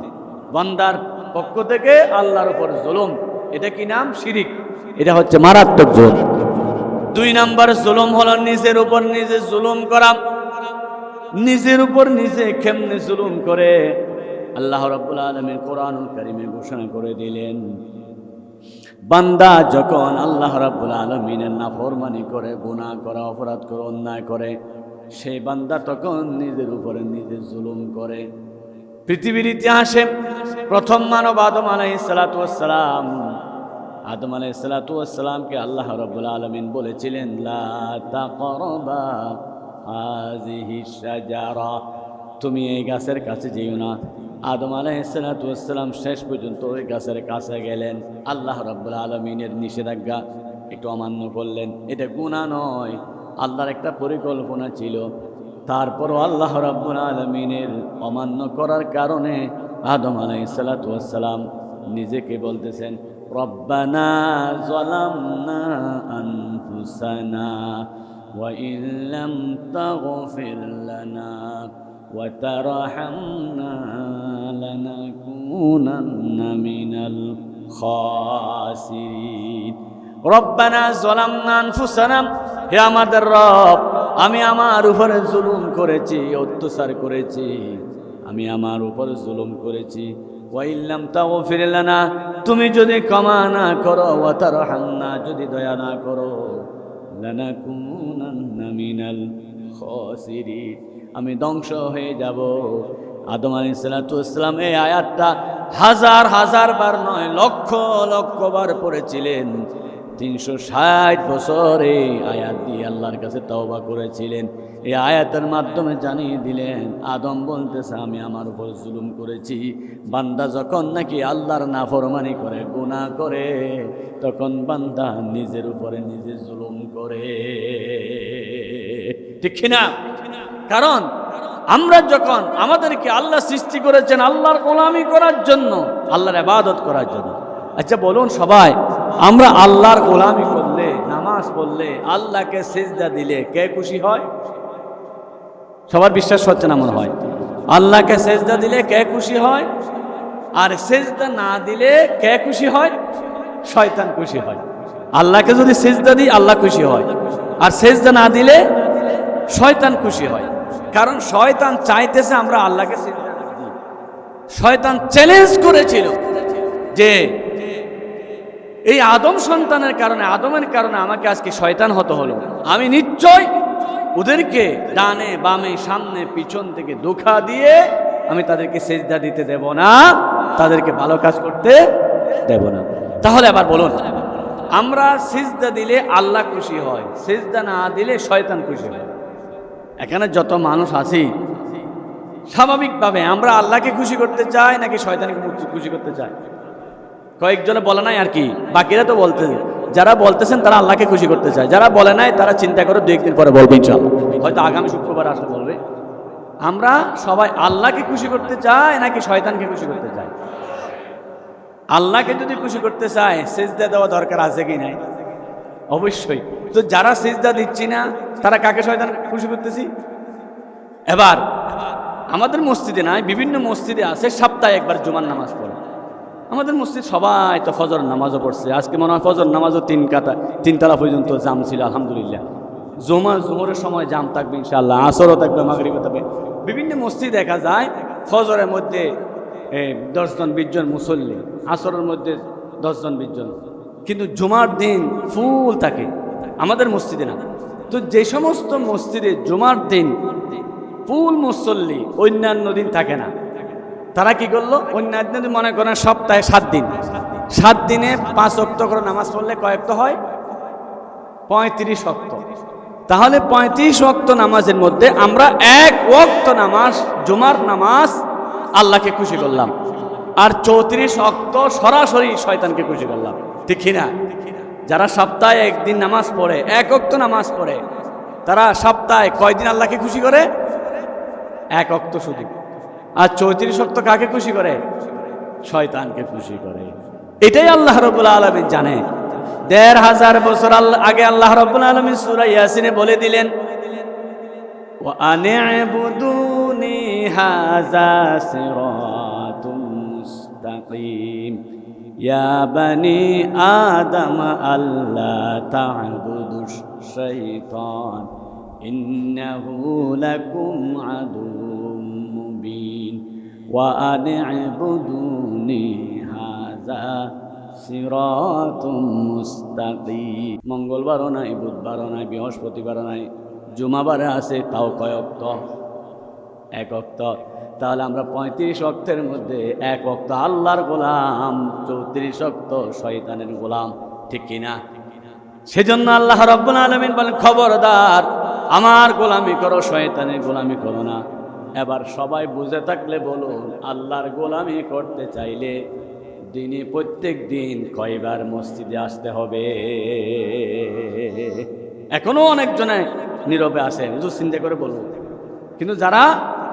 বান্দার পক্ষ থেকে আল্লাহর উপর জুলুম, এটা কি নাম? শিরিক। এটা হচ্ছে মারাত্মক জুলুম। 2 নাম্বার জুলুম হলো নিজের উপর নিজে জুলুম করা। নিজের উপর নিজে কেমনে জুলুম করে? আল্লাহ রাব্বুল আলামিন কোরআনুল কারীমে ঘোষণা করে দিলেন, বান্দা যখন আল্লাহ রাব্বুল আলামিনের নাফরমানি করে, গুনাহ করে, অপরাধ করে, অন্যায় করে, সেই বান্দা তখন নিজের উপরে নিজে জুলুম করে। পৃথিবীর ইতিহাসে প্রথম মানব আদম আলাইহিস সালাতু ওয়াস সালাম, আদম আলাইহিস সালাতু ওয়াস সালামকে আল্লাহ রাব্বুল আলামিন বলেছিলেন, লা তাকরাবা হাযিহিশ শাজারা, তুমি এই গাছের কাছে যেও না। আদম আলাইহিস সালাতু ওয়াস সালাম শেষ পর্যন্ত ওই গাছের কাছে গেলেন, আল্লাহ রাব্বুল আলামিনের নিষেধাজ্ঞা একটু অমান্য করলেন। এটা গুনাহ নয়, আল্লাহর একটা পরিকল্পনা ছিল। তারপরও আল্লাহ রাব্বুল আলামিনের অমান্য করার কারণে আদম আলাইহিস সালাতু ওয়াস সালাম নিজেকে বলতেছেন, রব্বানা যালামনা আনফুসানা ওয়া ইল্লাম তাগফির লানা ওয়া তারহামনা লানাকুনান্না মিনাল খাসিরিন। রব্বানা যালামনা আনফুসানা, হে আমাদের রব, আমি আমার উপরে জুলুম করেছি, অত্যাচার করেছি, আমি আমার উপরে জুলুম করেছি। ওয়া ইল্লাম তাগফির লানা, তুমি যদি ক্ষমা না করো, ওয়া তারহামনা, যদি দয়া না করো, লানাকুনান্না মিনাল খাসিরিন, আমি ধ্বংস হয়ে যাব। আদম আলাইহিস সালাতু ওয়াস সালাম এই আয়াতটা হাজার হাজার বার নয়, লক্ষ লক্ষ বার পড়েছিলেন। 360 বছর এই আয়াত দিয়ে আল্লাহর কাছে তওবা করেছিলেন। এই আয়াতের মাধ্যমে জানিয়ে দিলেন, আদম বলতেছে আমি আমার উপর জুলুম করেছি। বান্দা যখন নাকি আল্লাহর নাফরমানি করে, গুনাহ করে, তখন বান্দা নিজের উপরে নিজে জুলুম করে। ঠিক না? কারণ আমরা যখন, আমাদেরকে আল্লাহ সৃষ্টি করেছেন আল্লাহর গোলামি করার জন্য, আল্লাহর ইবাদত করার জন্য। আচ্ছা বলুন সবাই, আমরা আল্লাহর গোলামি করলে, নামাজ পড়লে, আল্লাহকে সিজদা দিলে কে খুশি হয়? সবার বিশ্বাস হচ্ছে না মনে হয়। আল্লাহকে সিজদা দিলে কে খুশি হয়? আর সিজদা না দিলে কে খুশি হয়? শয়তান খুশি হয়। আল্লাহকে যদি সিজদা দিই আল্লাহ খুশি হয়, আর সিজদা না দিলে শয়তান খুশি হয়। কারণ শয়তান চাইতেছে আমরা আল্লাহকে সিজদা দিই। শয়তান চ্যালেঞ্জ করেছিল যে এই আদম সন্তানের কারণে, আদমের কারণে আমাকে আজকে শয়তান হতে হলো, আমি নিশ্চয় ওদেরকে ডানে বামে সামনে পিছন থেকে ধোঁকা দিয়ে আমি তাদেরকে সিজদা দিতে দেব না, তাদেরকে ভালো কাজ করতে দেব না। তাহলে আবার বলুন, আমরা সিজদা দিলে আল্লাহ খুশি হয়, সিজদা না দিলে শয়তান খুশি হয়। এখানে যত মানুষ আছি, স্বাভাবিকভাবে আমরা আল্লাহকে খুশি করতে চাই নাকি শয়তানকে খুশি করতে চাই? কয়েকজনে বলে নাই আর কি, বাকিরা তো বলতেছে। যারা বলতেছেন তারা আল্লাহকে খুশি করতে চায়, যারা বলে নাই তারা চিন্তা করে 2 দিন পরে বলবে ইনশাআল্লাহ, হয়তো আগামী শুক্রবার আসলে বলবে। আমরা সবাই আল্লাহকে খুশি করতে চাই নাকি শয়তানকে খুশি করতে চাই? আল্লাহকে যদি খুশি করতে চাই, সিজদা দেওয়া দরকার আছে কি নাই? অবশ্যই। তো যারা সিজদা দিচ্ছি না তারা কাকে শয়তান খুশি করতেছি? এবার আমাদের মসজিদে নাই, বিভিন্ন মসজিদে আছে সপ্তাহে একবার জুমার নামাজ পড়ে। আমাদের মসজিদ সবাই তো ফজর নামাজও পড়ছে। আজকে মনে হয় ফজর নামাজও 3 তলা পর্যন্ত জাম ছিল, আলহামদুলিল্লাহ। জোহরের সময় জাম থাকবে ইনশাআল্লাহ, আসরও থাকবে, মাগরিবও থাকবে। বিভিন্ন মসজিদ দেখা যায় ফজরের মধ্যে 10 জন 20 জন মুসল্লি, আসরের মধ্যে 10 জন 20 জন, কিন্তু জুমার দিন ফুল থাকে, আমাদের মসজিদে না। তো যে সমস্ত মসজিদে জুমার দিন ফুল মুসল্লি, অন্যান্য দিন থাকে না, তারা কি করলো? অন্যান্য দিন মনে করেন সপ্তাহে 7 দিন, 7 দিনে 5 ওয়াক্ত করে নামাজ পড়লে কয় ওয়াক্ত হয়? 35 ওয়াক্ত। তাহলে 35 ওয়াক্ত নামাজের মধ্যে আমরা 1 ওয়াক্ত নামাজ, জুমার নামাজ আল্লাহকে খুশি করলাম, আর 34 ওয়াক্ত সরাসরি শয়তানকে খুশি করলাম, ঠিক কিনা? যারা সপ্তাহে 1 দিন নামাজ পড়ে, 1 ওয়াক্ত নামাজ পড়ে, তারা সপ্তাহে কয়দিন আল্লাহকে খুশি করে? 1 ওয়াক্ত শুধু। আর 34 ওয়াক্ত কাকে খুশি করে? শয়তানকে খুশি করে। এটাই আল্লাহ রাব্বুল আলামিন জানে। 1500 বছর আগে আল্লাহ রাব্বুল আলামিন সূরা ইয়াসিনে বলে দিলেন, ওয়া আনি'বুদুনি হাযা সিরাতুম মুস্তাকিম ইয়া বানি আদম আল্লা তা'বুদুশ শাইতান ইন্নাহু লাকুম আদুউম মুবিন ওয়া আনি'বুদুনি হাযা সিরাতুম মুস্তাকিম। মঙ্গলবারও নাই, বুধবারও নাই, বৃহস্পতিবারও নাই, জুমাবারে আছে, তাও কয় ওয়াক্ত? 1 ওয়াক্ত। তাহলে আমরা 35 ওয়াক্তের মধ্যে 1 ওয়াক্ত আল্লাহর গোলাম, 34 ওয়াক্ত শয়তানের গোলাম, ঠিক কিনা? সেজন্য আল্লাহ রাব্বুল আলামিন বলেন, খবরদার আমার গোলামি করো, শয়তানের গোলামি করো না। এবার সবাই বুঝে থাকলে বলুন, আল্লাহর গোলামি করতে চাইলে দিনে প্রত্যেক দিন কয়বার মসজিদে আসতে হবে? এখনো অনেকজনে নীরবে আসে, হুজুর চিন্তা করে বলবো, কিন্তু যারা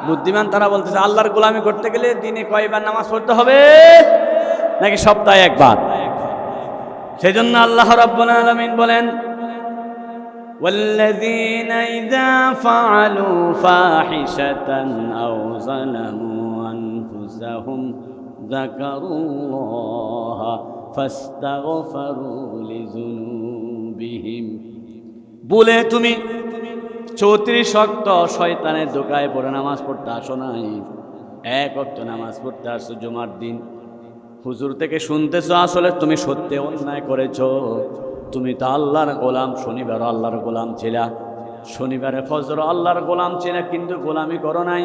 বুদ্ধিমান তারা বলতেছে আল্লাহর গোলামি করতে গেলে দিনে কয়বার নামাজ পড়তে হবে, নাকি সপ্তাহে 1 বার? সেজন্য আল্লাহ রাব্বুল আলামিন বলেন, ওয়াল্লাযীনা ইযা ফাআলু ফাহিশাতান আও যালামু আনফুসাহুম যাকারুল্লাহা ফাস্তাগফারু লিযুনুবিহিম। বলে তুমি 34 ওয়াক্ত শয়তানের দোকায় পড়ে নামাজ পড়তে আসো নাই, 1 ওয়াক্ত নামাজ পড়তে আসো জুমার দিন। হুজুর থেকে শুনতেছো, আসলে তুমি সত্যি অন্যায় করেছো। তুমি তো আল্লাহর গোলাম, শনিবার আল্লাহর গোলাম ছিলা, শনিবারে ফজর আল্লাহর গোলাম ছিলা, কিন্তু গোলামি করো নাই।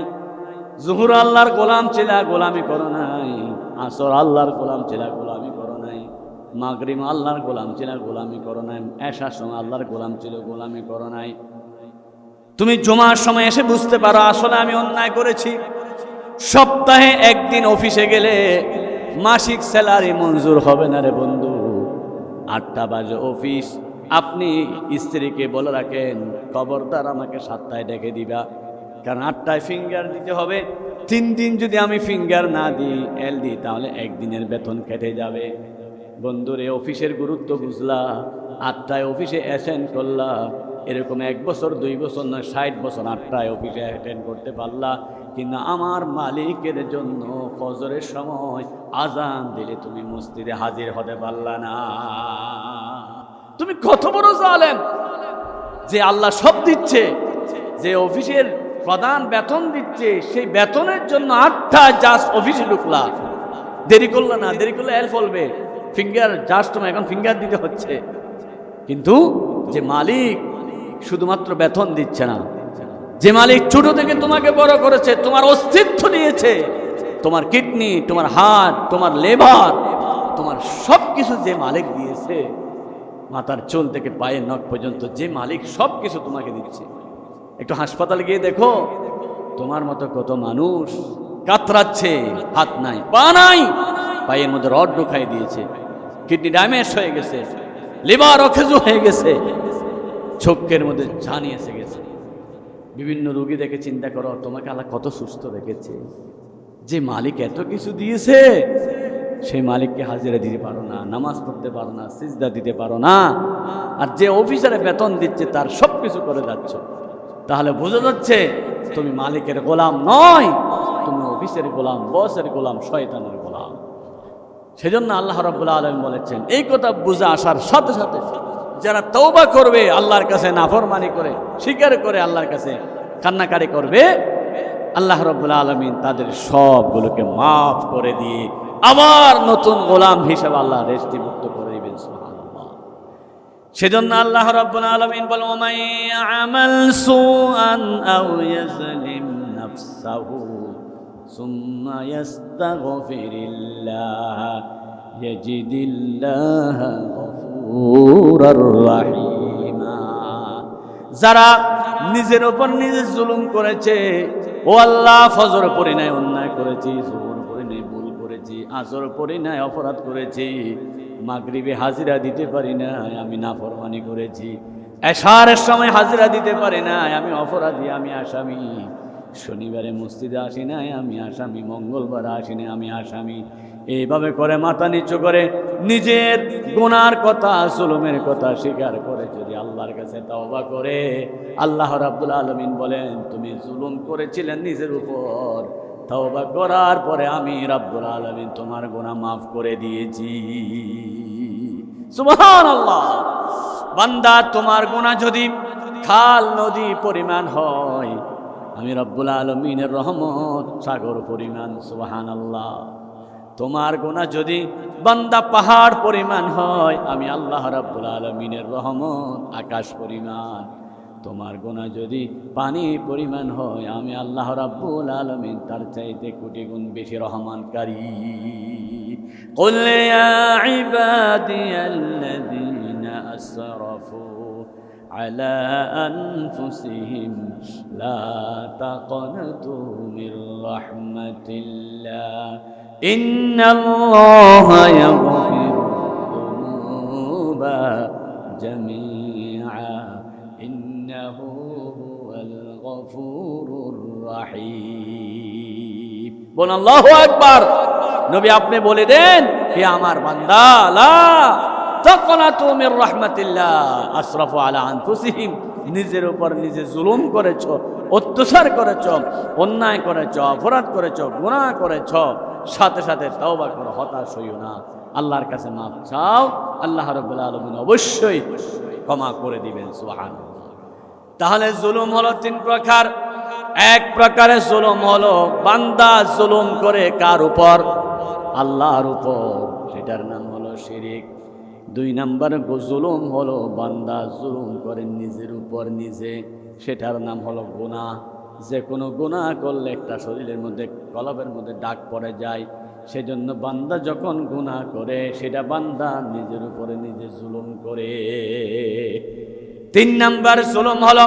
জোহর আল্লাহর গোলাম ছিলা, গোলামি করো নাই। আসর আল্লাহর গোলাম ছিলা, গোলামি করো নাই। মাগরিব আল্লাহর গোলাম ছিলা, গোলামি করো নাই। এশার সময় আল্লাহর গোলাম ছিল, গোলামি করো নাই। তুমি জুমার সময় এসে বুঝতে পারো আসলে আমি অন্যায় করেছি। সপ্তাহে 1 দিন অফিসে গেলে মাসিক স্যালারি মঞ্জুর হবে না রে বন্ধু। 8টা বাজে অফিস, আপনি স্ত্রীকে বলে রাখেন খবরদার আমাকে 7টায় ডেকে দিবা, কারণ 8টায় ফিঙ্গার দিতে হবে। 3 দিন যদি আমি ফিঙ্গার না দিই, এল দিই, তাহলে 1 দিনের বেতন কেটে যাবে। বন্ধুরে, অফিসের গুরুত্ব বুঝলা, 8টায় অফিসে অ্যাটেন্ড করলা, এরকম 1 বছর 2 বছর নয়, 60 বছর 8টায় অফিসে অ্যাটেন্ড করতে পারলা, কিন্তু আমার মালিকের জন্য ফজরের সময় আজান দিলে তুমি মসজিদে হাজির হতে পারলা না। তুমি কত বড় জালেম যে আল্লাহ সব দিচ্ছে, যে অফিসের প্রধান বেতন দিচ্ছে, সেই বেতনের জন্য 8টায় জাস্ট অফিসে ঢুকলা, দেরি করলা না, দেরি করলে এল ফলবে, ফিঙ্গার জাস্ট তোমার এখন ফিঙ্গার দিতে হচ্ছে। কিন্তু যে মালিক শুধুমাত্র বেতন দিচ্ছে না, যে মালিক ছোট থেকে তোমাকে বড় করেছে, তোমার অস্তিত্ব দিয়েছে, তোমার কিডনি, তোমার হার্ট, তোমার লেভার, তোমার সব কিছু যে মালিক দিয়েছে, মাথার চুল থেকে পায়ের নখ পর্যন্ত যে মালিক সব কিছু তোমাকে দিচ্ছে। একটু হাসপাতালে গিয়ে দেখো, তোমার মতো কত মানুষ কাতরাচ্ছে, হাত নাই, পা নাই, পায়ের মধ্যে রড ঢুকাই দিয়েছে, কিডনি ড্যামেজ হয়ে গেছে, লিভার অকেজো হয়ে গেছে, চোখের মধ্যে ঝানি এসে গেছে। বিভিন্ন রোগী দেখে চিন্তা করো, তোমাকে আল্লাহ কত সুস্থ রেখেছে। যে মালিক এত কিছু দিয়েছে, সেই মালিককে হাজিরা দিতে পারো না, নামাজ পড়তে পারো না, সিজদা দিতে পারো না, আর যে অফিসারে বেতন দিচ্ছে তার সব কিছু করে যাচ্ছ। তাহলে বোঝা যাচ্ছে তুমি মালিকের গোলাম নয়, তুমি অফিসের গোলাম, বসের গোলাম, শয়তানের গোলাম। সেজন্য আল্লাহ রাব্বুল আলামিন বলেছেন, এই কথা বুঝে আসার সাথে সাথে যারা তওবা করবে, আল্লাহর কাছে নাফরমানি করে, স্বীকার করে আল্লাহর কাছে কান্নাকারি করবে, আল্লাহ রাব্বুল আলামিন তাদের সবগুলোকে মাফ করে দিয়ে আবার নতুন গোলাম হিসেবে আল্লাহ রেস্টিমুক্ত করে দিবেন। সুবহানাল্লাহ। সেজন্য আল্লাহ রাব্বুল আলামিন বলেন, ওয়া মান ইয়ামাল সুআন আও ইয়াজলিম নাফসাহু সুম্মা ইয়াস্তাগফিরিল্লাহ ইয়াজিদিল্লাহ গফুরার রাহিমা। যারা নিজের উপর নিজে জুলুম করেছে, ও আল্লাহ ফজর পড়ি নাই অন্যায় করেছি, জোহর পড়ি নাই ভুল করেছি, আসর পড়ি নাই অপরাধ করেছি, মাগরিবে হাজিরা দিতে পারি না আমি নাফরমানি করেছি, এশারের সময় হাজিরা দিতে পারি না আমি অপরাধী, আমি আসামি, শনিবারে মসজিদে আসি নাই আমি আসামি, মঙ্গলবার আসি নাই আমি আসামি। এইভাবে করে মাথা নিচু করে নিজের গুনার কথা, জুলুমের কথা স্বীকার করে যদি আল্লাহর কাছে তওবা করে, আল্লাহ রাব্বুল আলামিন বলেন তুমি জুলুম করেছিলেন নিজের উপর, তওবা করার পরে আমি রাব্বুল আলামিন তোমার গুনাহ মাফ করে দিয়েছি। সুবহানাল্লাহ। বান্দা তোমার গুনাহ যদি খাল নদী পরিমাণ হয়, আমি রাব্বুল আলামিনের রহমত সাগর পরিমাণ। সুবহানাল্লাহ। তোমার গুনাহ যদি বান্দা পাহাড় পরিমাণ হয়, আমি আল্লাহ রাব্বুল আলামিনের রহমত আকাশ পরিমাণ। তোমার গুনাহ যদি পানি পরিমাণ হয়, আমি আল্লাহ রাব্বুল আলামিন তার চাইতে কোটি গুণ বেশি রহমানকারী। কুল ইয়া ইবাদিয়াল্লাযীনা আসরাফু আলা আনফুসিহিম লা তাকনাতু মির রাহমাতিল্লাহ ইন্নাল্লাহা ইয়াগফিরুয-যুনুবা জামিআ ইন্নাহু হুয়াল গফুরুর রাহিম। বল আল্লাহু আকবার। নবী আপনি বলে দেন, হে আমার বান্দা, লা তাকনাতু মির রাহমাতিল্লাহ, আসরাফু আলা আনফুসিহিম, নিজের উপর নিজে জুলুম করেছো, অত্যাচার করেছো, অন্যায় করেছো, অপরাধ করেছো, গুনাহ করেছো, সাথে সাথে তওবা করো, হতাশ হইও না, আল্লাহর কাছে মাফ চাও, আল্লাহ রাব্বুল আলামিন অবশ্যই ক্ষমা করে দিবেন। সুবহানাল্লাহ। তাহলে জুলুম হলো তিন প্রকার। এক প্রকারের জুলুম হলো বান্দা জুলুম করে কার উপর? আল্লাহর উপর, সেটার নাম হলো শিরিক। দুই নাম্বার জুলুম হলো বান্দা জুলুম করে নিজের উপর নিজে, সেটার নাম হলো গুনাহ। যে কোনো গুনাহ করলে একটা শরীরের মধ্যে, কলবের মধ্যে দাগ পড়ে যায়, সেজন্য বান্দা যখন গুনাহ করে সেটা বান্দা নিজের উপরে নিজে জুলুম করে। তিন নাম্বার জুলুম হলো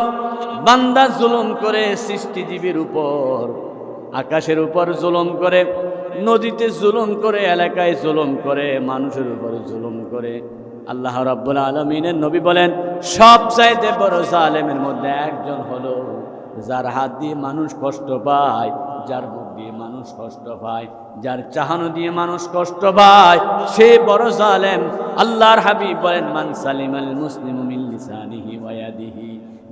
বান্দা জুলুম করে সৃষ্টিজীবীর উপর, আকাশের উপর জুলুম করে, নদীতে জুলুম করে, এলাকায় জুলুম করে, মানুষের উপর জুলুম করে। আল্লাহ রাব্বুল আলামিনের নবী বলেন, সবচাইতে বড় জালেমের মধ্যে একজন হলো যার হাত দিয়ে মানুষ কষ্ট পায়, যার মুখ দিয়ে মানুষ কষ্ট পায়, যার চাহানো দিয়ে মানুষ কষ্ট পায়, সে বড় জালেম। আল্লাহর হাবিব বলেন, মান সালিমাল মুসলিমু মিন লিসানিহি ওয়া ইয়াদিহি,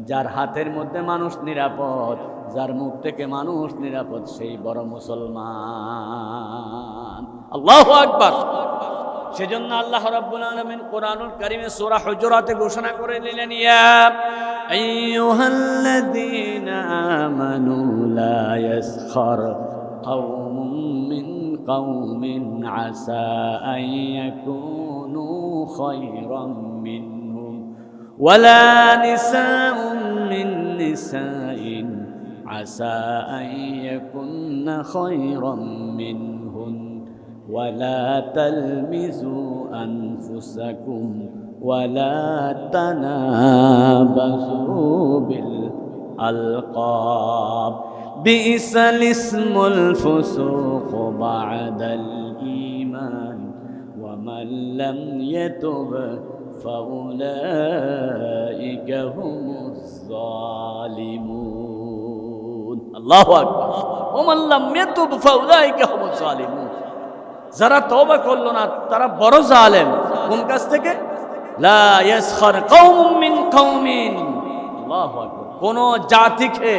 যার হাতের মধ্যে মানুষ নিরাপদ, যার মুখ থেকে মানুষ নিরাপদ, সেই বড় মুসলমান। আল্লাহু আকবার। সেজন্য আল্লাহ রাব্বুল আলামিন কোরআনুল কারীমে সূরা হুজুরাতে ঘোষণা করে দিলেন, ইয়া আইয়ুহাল্লাযীনা আমানু লা ইয়াসখার কওমুম মিন কওমিন আসা আন ইয়াকুনু খায়রাম মিনহুম ওয়ালা নিসাউম মিন নিসাইন আসা আন ইয়াকুননা খায়রাম মিনহুম ولا تلمزوا أنفسكم ولا تنابزوا بالألقاب بئس الاسم الفسوق بعد الإيمان ومن لم يتب فأولئك هم الظالمون الله أكبر ومن لم يتب فأولئك هم الظالمون। যারা তওবা করলো না তারা বড় জালেম। কোন কাছ থেকে? লা ইয়াসখার কওমুম মিন কওমিন, আল্লাহু আকবার। কোন জাতিকে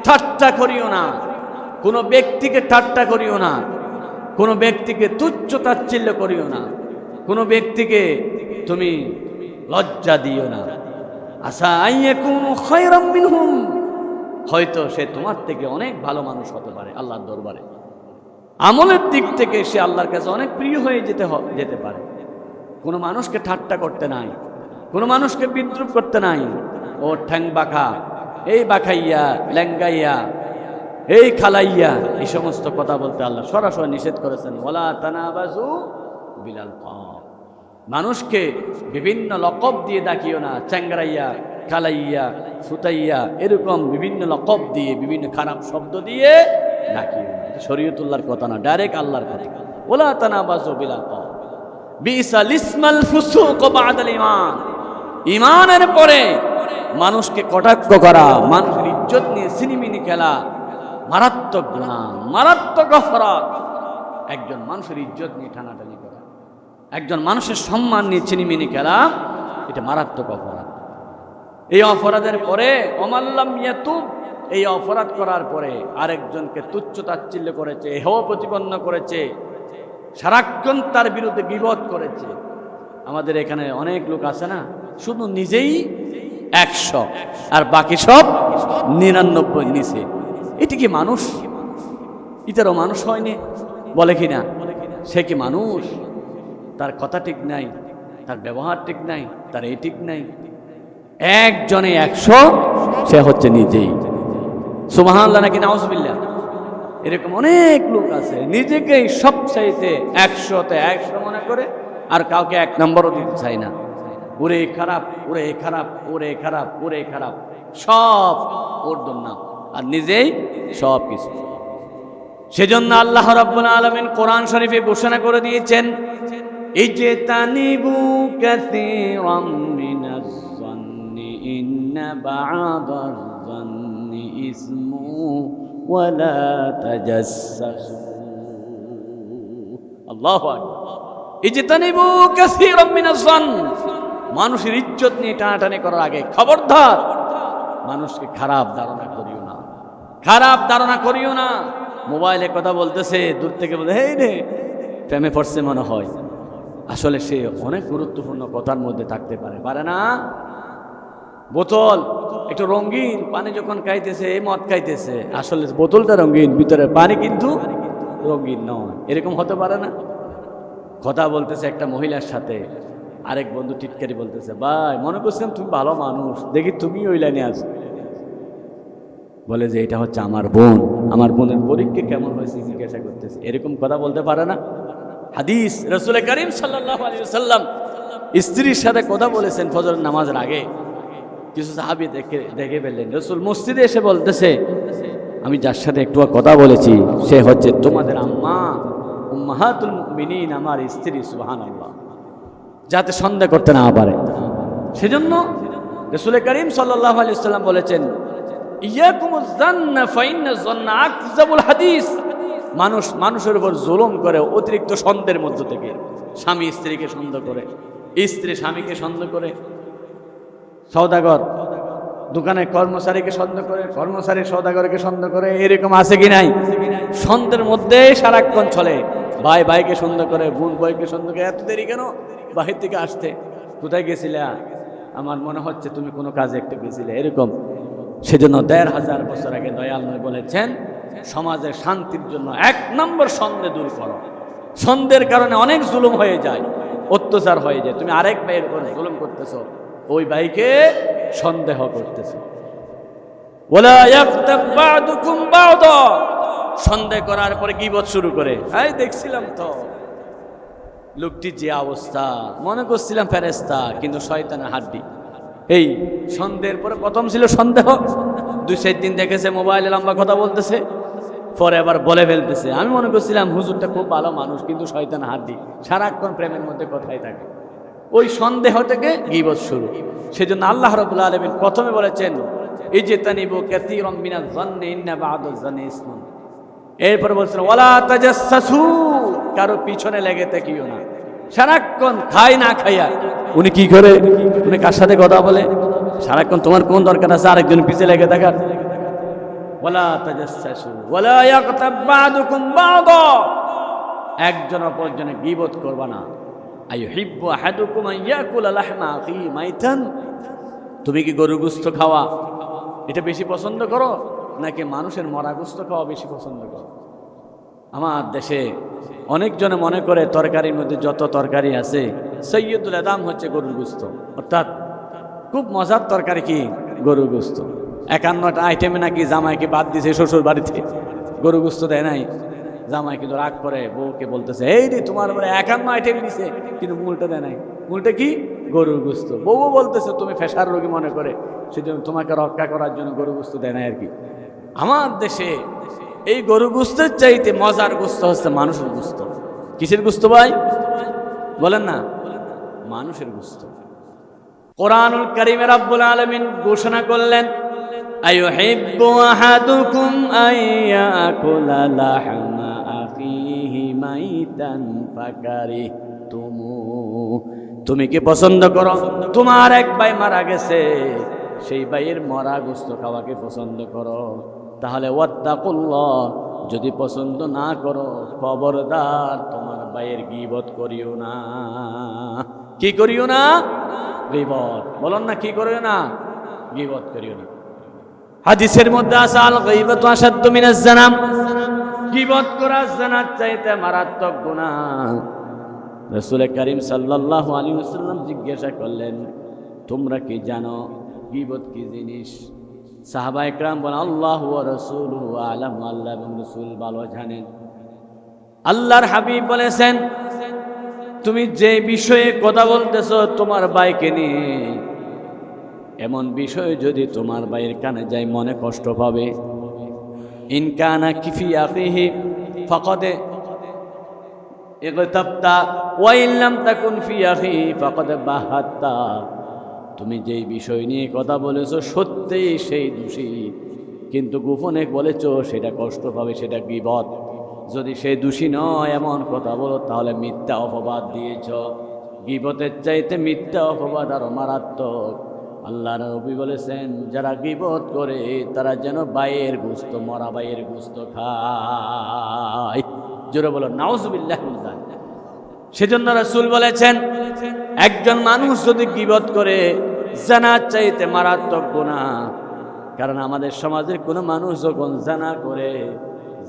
ঠাট্টা করিও না, কোন ব্যক্তিকে ঠাট্টা করিও না, কোন ব্যক্তিকে তুচ্ছ তাচ্ছিল্য করিও না, কোন ব্যক্তিকে তুমি লজ্জা দিও না। আসা আইয়াকুনু খায়রাম মিনহুম, হয়তো সে তোমার থেকে অনেক ভালো মানুষ হতে পারে আল্লাহর দরবারে। আমলের দিক থেকে সে আল্লাহর কাছে অনেক প্রিয় হয়ে যেতে পারে। কোনো মানুষকে ঠাট্টা করতে নাই, কোনো মানুষকে বিদ্রুপ করতে নাই। ও ঠ্যাং বাঁকা, এই বাঁকাইয়া, ল্যাঙ্গাইয়া, এই খালাইয়া, এই সমস্ত কথা বলতে আল্লাহ সরাসরি নিষেধ করেছেন। ওয়ালা তানাবাজু বিল আলকাব, মানুষকে বিভিন্ন লকব দিয়ে ডাকিও না। চ্যাংরাইয়া, খালাইয়া, ফুতাইয়া, এরকম বিভিন্ন লকব দিয়ে, বিভিন্ন খারাপ শব্দ দিয়ে ডাকিও না। শরীয়তুল্লাহর কথা না, ডাইরেক্ট আল্লাহর কথা। ওয়ালা তানাবাজু বিল আলকাব বিসাল ইসমাল ফুসুক বাদাল ঈমান, ঈমানের পরে মানুষকে কটাক্ষ করা, মানুষের ইজ্জত নিয়ে সিনিমিনি খেলা মারাত্মক গুনাহ, মারাত্মক অপরাধ। একজন মানুষের ইজ্জত নিয়ে টানাটানি করা, একজন মানুষের সম্মান নিয়ে চিনিমিনি খেলা, এটা মারাত্মক অপরাধ। এই অপরাধের পরে অমাল্লাম ইয়াতুব, এই অপরাধ করার পরে আরেকজনকে তুচ্ছ তাচ্ছিল্য করেছে, হেয় প্রতিপন্ন করেছে, সারাক্ষণ তার বিরুদ্ধে গীবত করেছে। আমাদের এখানে অনেক লোক আছে না, শুধু নিজেই 100 আর বাকি সব 99 নিচে। এটি কি মানুষ? ইতারও মানুষ হয়নি বলে কি না? সে কি মানুষ? তার কথা ঠিক নাই, তার ব্যবহার ঠিক নাই, তার এই ঠিক নাই। একজনে 100, সে হচ্ছে নিজেই। সুবহানাল্লাহ নাকি নাউজুবিল্লাহ? এরকম অনেক লোক আছে, নিজেকেই সবচাইতে 100তে 100 মনে করে, আর কাউকে 1 নম্বরও দিতে চায় না। ওরে খারাপ, ওরে খারাপ, ওরে খারাপ, ওরে খারাপ, সব ওর নাম, আর নিজেই সব কিছু। সেজন্য আল্লাহ রাব্বুল আলামিন কোরআন শরীফে ঘোষণা করে দিয়েছেন, ইজতানিবু কাসীরাম মিনাজ যান্নি ইন্না বা'দাজ যান্নি ইসমু ওয়ালা তাজাসসু। আল্লাহু আকবার। ইজতানিবু কাসীরাম মিনাজ যান্ন, মানুষের ইজ্জত নিয়ে টানাটানি করার আগে খবরদার মানুষকে খারাপ ধারণা করিও না, খারাপ ধারণা করিও না। মোবাইলে কথা বলতেছে, দূর থেকে বলে এই রে প্রেমে পড়ছে মনে হয়, আসলে সে অনেক গুরুত্বপূর্ণ কথার মধ্যে থাকতে পারে, পারে না। বোতল একটু রঙিন, পানি যখন খাইতেছে, মদ খাইতেছে, আসলে বোতলটা রঙিন, ভিতরে পানি কিন্তু রঙিন নয়, এরকম হতে পারে না। কথা বলতেছে একটা মহিলার সাথে, আরেক বন্ধু টিটকারি বলতেছে, ভাই মনে করছিলাম তুমি ভালো মানুষ, দেখি তুমি ওই লাইনে আছো। বলে যে এটা হচ্ছে আমার বোন, আমার বোনের পরীক্ষা কেমন হয়েছে জিজ্ঞাসা করতেছে, এরকম কথা বলতে পারে না। হাদিস, রাসূল করিম সাল্লাল্লাহু আলাইহি ওয়াসাল্লাম স্ত্রীর সাথে কথা বলেছেন ফজর নামাজের আগে। কিছু সাহাবী দেখে ফেললেন, রাসূল মসজিদে এসে বলতেছে, আমি যার সাথে একটু কথা বলেছি সে হচ্ছে তোমাদের আম্মা উম্মাহাতুল মুমিনিন, আমার স্ত্রী। সুবহানাল্লাহ, যাতে সন্দেহ করতে না পারে। সেজন্য রাসূল করিম সাল্লাল্লাহু আলাইহি ওয়াসাল্লাম বলেছেন, ইয়াকুমুজ যান্না ফাইন্নাজ যান্না আকযাবুল হাদিস। মানুষের উপর জুলুম করে অতিরিক্ত সন্দেহের মধ্য থেকে। স্বামী স্ত্রীকে সন্দেহ করে, স্ত্রী স্বামীকে সন্দেহ করে, সওদাগর দোকানে কর্মচারীকে সন্দেহ করে, কর্মচারী সওদাগরকে সন্দেহ করে, এরকম আছে কি নাই? সন্দেহের মধ্যে সারাক্ষণ চলে। ভাই ভাইকে সন্দেহ করে, বোন ভাইকে সন্দেহ করে, এত দেরি কেন বাহির থেকে আসতে, কোথায় গেছিলে? আমার মনে হচ্ছে তুমি কোনো কাজে একটু গেছিলে, এরকম। সেজন্য 1500 বছর আগে দয়াল নবী বলেছেন, সমাজের শান্তির জন্য 1 নম্বর সন্দেহ দূর করো। সন্দেহের কারণে অনেক জুলুম হয়ে যায়, অত্যাচার হয়ে যায়। তুমি আরেক ভাইয়ের উপর জুলুম করতেছো, ওই ভাইকে সন্দেহ করতেছো। ওয়ালা ইয়াগতাব বা'দুকুম বা'দা, সন্দেহ করার পরে গীবত শুরু করে, এই দেখছিলাম তো লোকটি যে অবস্থা, মনে করছিলাম ফেরেশতা, কিন্তু শয়তানের হাড্ডি। এই সন্দেহের পরে প্রথম ছিল সন্দেহ, 2-4 দিন দেখেছে মোবাইলে লম্বা কথা বলতেছে, পরে আবার বলে ফেলতেছে, আমি মনে করছিলাম হুজুরটা খুব ভালো মানুষ, কিন্তু শয়তান হাড্ডি, সারাক্ষণ প্রেমের মধ্যে কথাই থাকে। ওই সন্দেহ থেকে গীবত শুরু। সেজন্য আল্লাহ রাব্বুল আলামিন প্রথমে বলেছেন, ইজতানিবু কাসীরাম মিনাজ যান্নি ইন্না বা'দাজ যান্নি ইসমুন। এরপর বলছেন ওয়ালা তাজাসসু, কারো পিছনে লেগে থাকিও না। সারাক্ষণ খায় না খাইয়া উনি কি করে, উনি কার সাথে কথা বলে, সারাক্ষণ তোমার কোন দরকার আছে আরেকজন পিছে লেগে থাকার? ওয়ালা তাজাসসু ওয়ালা ইয়াগতাব বা'দুকুম বা'দা, একজন অপরজনের গীবত করবা না। আইয়ুহিব্বু আহাদুকুম আন ইয়াকুলা লাহমা আখিহি মাইতান, তুমি কি গরুর গোশত খাওয়া এটা বেশি পছন্দ করো নাকি মানুষের মরা গোশত খাওয়া বেশি পছন্দ করো? আমার দেশে অনেকজনে মনে করে তরকারির মধ্যে যত তরকারি আছে সৈয়দুল আদাম হচ্ছে গরুর গোশত, অর্থাৎ খুব মজার তরকারি কি গরুর গোশত। 51টা আইটেমে নাকি জামাইকে বাদ দিয়েছে শ্বশুর বাড়িতে, গরুর গোশত দেয় নাই। জামাই কিন্তু রাগ করে বউকে বলতেছে, এই রে তোমার বলে 51 আইটেম দিছে কিন্তু মূলটা দেয় নাই। মূলটা কি? গরুর গোশত। বউ বলতেছে তুমি ফেসার রোগী মনে করে, সেজন্য তোমাকে রক্ষা করার জন্য গরুর গোশত দেয় নাই আর কি। আমার দেশে এই গরুর গোশতের চাইতে মজার গোশত হচ্ছে মানুষের গোশত। কিসের গোশত ভাই বলেন না? মানুষের গোশত। কোরআনুল কারীমে রব্বুল আলামিন ঘোষণা করলেন, আইয়ুহিব্বু আহাদুকুম আইয়াকুলা লাহমা আখিহি মাইতান ফাকারিহতুমু, তুমি কি পছন্দ করো তোমার এক ভাই মারা গেছে সেই ভাইয়ের মরা গোশত খাওয়াকে পছন্দ করো? তাহলে ওয়াত্তাকুল্লাহ, যদি পছন্দ না করো খবরদার তোমার ভাইয়ের গীবত করিও না। কি করিও না? গীবত। বলুন না কি করিও না? গীবত করিও না। হাদিসের মধ্যে আছে আল গীবাতু আশাদ্দু মিনাজ যানা, গীবত করা জানার চাইতে মারাত্মক গুনাহ। রাসূল করিম সাল্লাল্লাহু আলাইহি ওয়াসাল্লাম জিজ্ঞাসা করলেন, তোমরা কি জানো গীবত কি জিনিস? সাহাবা একরাম বলেন, আল্লাহু ওয়া রাসূলুহু আ'লাম, আল্লাহ এবং রাসূল ভালো জানেন। আল্লাহর হাবিব বলেছেন, তুমি যে বিষয়ে কথা বলতেছো তোমার ভাইকে নিয়ে, এমন বিষয় যদি তোমার ভাইয়ের কানে যায় মনে কষ্ট পাবে। ইন কানা কিফি আখিহি ফাকাদ ইগতাবতা ওয়া ইন লাম তাকুন ফি আখিহি ফাকাদ বাহাত্তা, তুমি যেই বিষয় নিয়ে কথা বলেছো সত্যিই সেই দোষী, কিন্তু গোপনে বলেছো সেটা কষ্ট পাবে, সেটা গীবত। যদি সেই দোষী নয় এমন কথা বলো তাহলে মিথ্যা অপবাদ দিয়েছ। গীবতের চাইতে মিথ্যা অপবাদ আরো মারাত্মক। আল্লাহর নবী বলেছেন, যারা গীবত করে তারা যেন ভাইয়ের গোশত, মরা ভাইয়ের গোশত খায়। জোরে বলো নাউজুবিল্লাহ। সেজন্য রাসূল বলেছেন, একজন মানুষ যদি গীবত করে জানার চাইতে মারাত্মক গুনাহ। কারণ আমাদের সমাজের কোনো মানুষ যখন জানা করে,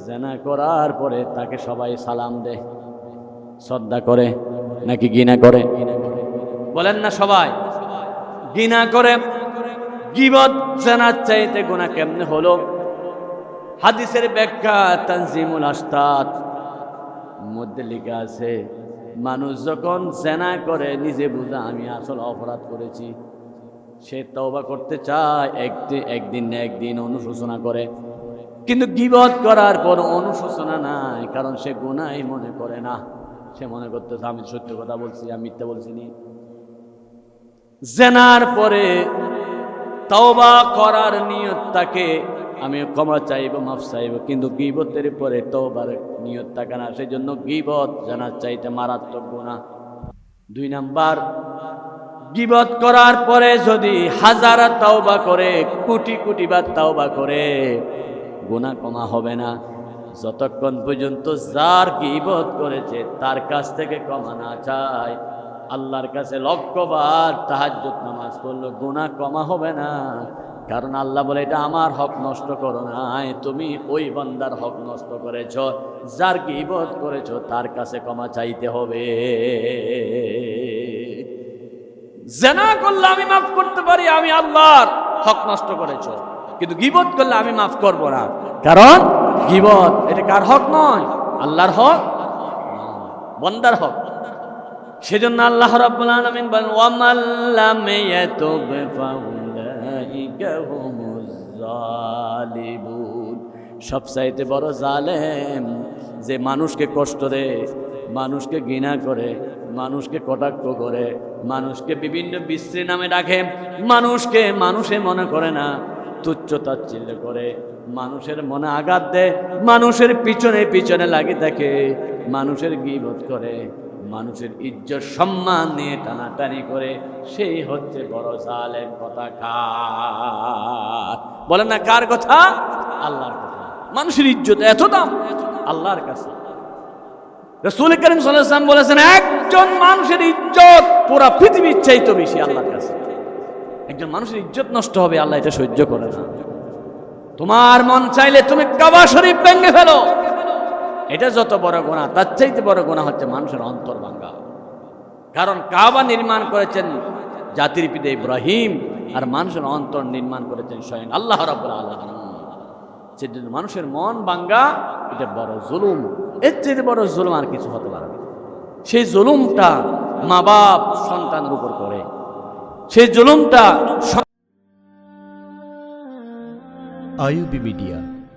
জানা করার পরে তাকে সবাই সালাম দেয়, শ্রদ্ধা করে নাকি ঘৃণা করে? বলেন না সবাই ঘৃণা করে। গীবত জানার চাইতে গুনাহ কেমনে হলো? হাদিসের ব্যাখ্যা তানজিমুল আশতাত মধ্যে লেখা আছে, মানুষ যখন জেনা করে নিজে বুঝা আমি আসল অপরাধ করেছি, সে তওবা করতে চায়, একদিন না একদিন অনুশোচনা করে। কিন্তু গীবত করার পর অনুশোচনা নাই, কারণ সে গুনাহই মনে করে না। সে মনে করতেছে আমি সত্য কথা বলছি, আমি মিথ্যা বলছি নি। জেনার পরে তওবা করার নিয়ত থাকে, আমি ক্ষমা চাইব, মাফ চাইব, কিন্তু গীবতের পরে তওবার নিয়ত থাকে না। সেই জন্য গীবত জানার চাইতে মারাত্মক গুনাহ। 2 নাম্বার, গীবত করার পরে যদি হাজার তওবা করে, কোটি কোটি বার তওবা করে, গুনাহ কমা হবে না যতক্ষণ পর্যন্ত যার গীবত করেছে তার কাছ থেকে ক্ষমা না চায়। আল্লাহর কাছে লক্ষবার তাহাজ্জুদ নামাজ পড়লো, গুনাহ কমা হবে না। কারণ আল্লাহ বলে, এটা আমার হক নষ্ট করো না, তুমি ওই বান্দার হক নষ্ট করেছো, যার গীবত করেছো তার কাছে ক্ষমা চাইতে হবে। জিনা করলে আমি মাফ করতে পারি, আমি আল্লাহর হক নষ্ট করেছো, কিন্তু গীবত করলে আমি মাফ করব না। কারণ গীবত এটা কার হক নয়? আল্লাহর হক, বান্দার হক। সেজন্য আল্লাহ রাব্বুল আলামিন বলেন, ওয়ামান লাম ইয়াতুব ফাউলাইকা হুমুজ জালিমুন। সবচাইতে বড় জালেম যে মানুষকে কষ্ট দেয়, মানুষকে ঘৃণা করে, মানুষকে কটাক্ষ করে, মানুষকে বিভিন্ন বিশ্রী নামে ডাকে, মানুষকে মানুষে মনে করে না, তুচ্ছ তাচ্ছিল্য করে, মানুষের মনে আঘাত দেয়, মানুষের পিছনে পিছনে লাগে থাকে, মানুষের গীবত করে, মানুষের ইজ্জত সম্মান নিয়ে টানাটানি করে, সেই হচ্ছে বড় জালেম। কথা কার? বলেন না কার কথা? আল্লাহর কথা। মানুষের ইজ্জত এত দাম আল্লাহর কাছে। রাসূল করিম সাল্লাল্লাহু আলাইহি ওয়াসাল্লাম বলেছেন, এক একজন মানুষের ইজ্জত পুরা পৃথিবীর চাইতে বেশি আল্লাহর কাছে। একজন মানুষের ইজ্জত নষ্ট হবে, আল্লাহ এটা সহ্য করে না। তোমার মন চাইলে তুমি কাবা শরীফ ভেঙে ফেলো, এটা যত বড় গুনাহ, তার চাইতে বড় গুনাহ হচ্ছে মানুষের অন্তর ভাঙা। কারণ কাবা নির্মাণ করেছেন জাতির পিতা ইব্রাহিম, আর মানুষের অন্তর নির্মাণ করেছেন স্বয়ং আল্লাহ রাব্বুল আলামিন। সেজন্য মানুষের মন ভাঙা এটা বড় জুলুম, এর চেয়ে বড় জুলুম আর কিছু হতে পারে না। সেই জুলুমটা মা বাপ সন্তানের উপর করে, সেই জুলুমটা আইইউবি মিডিয়া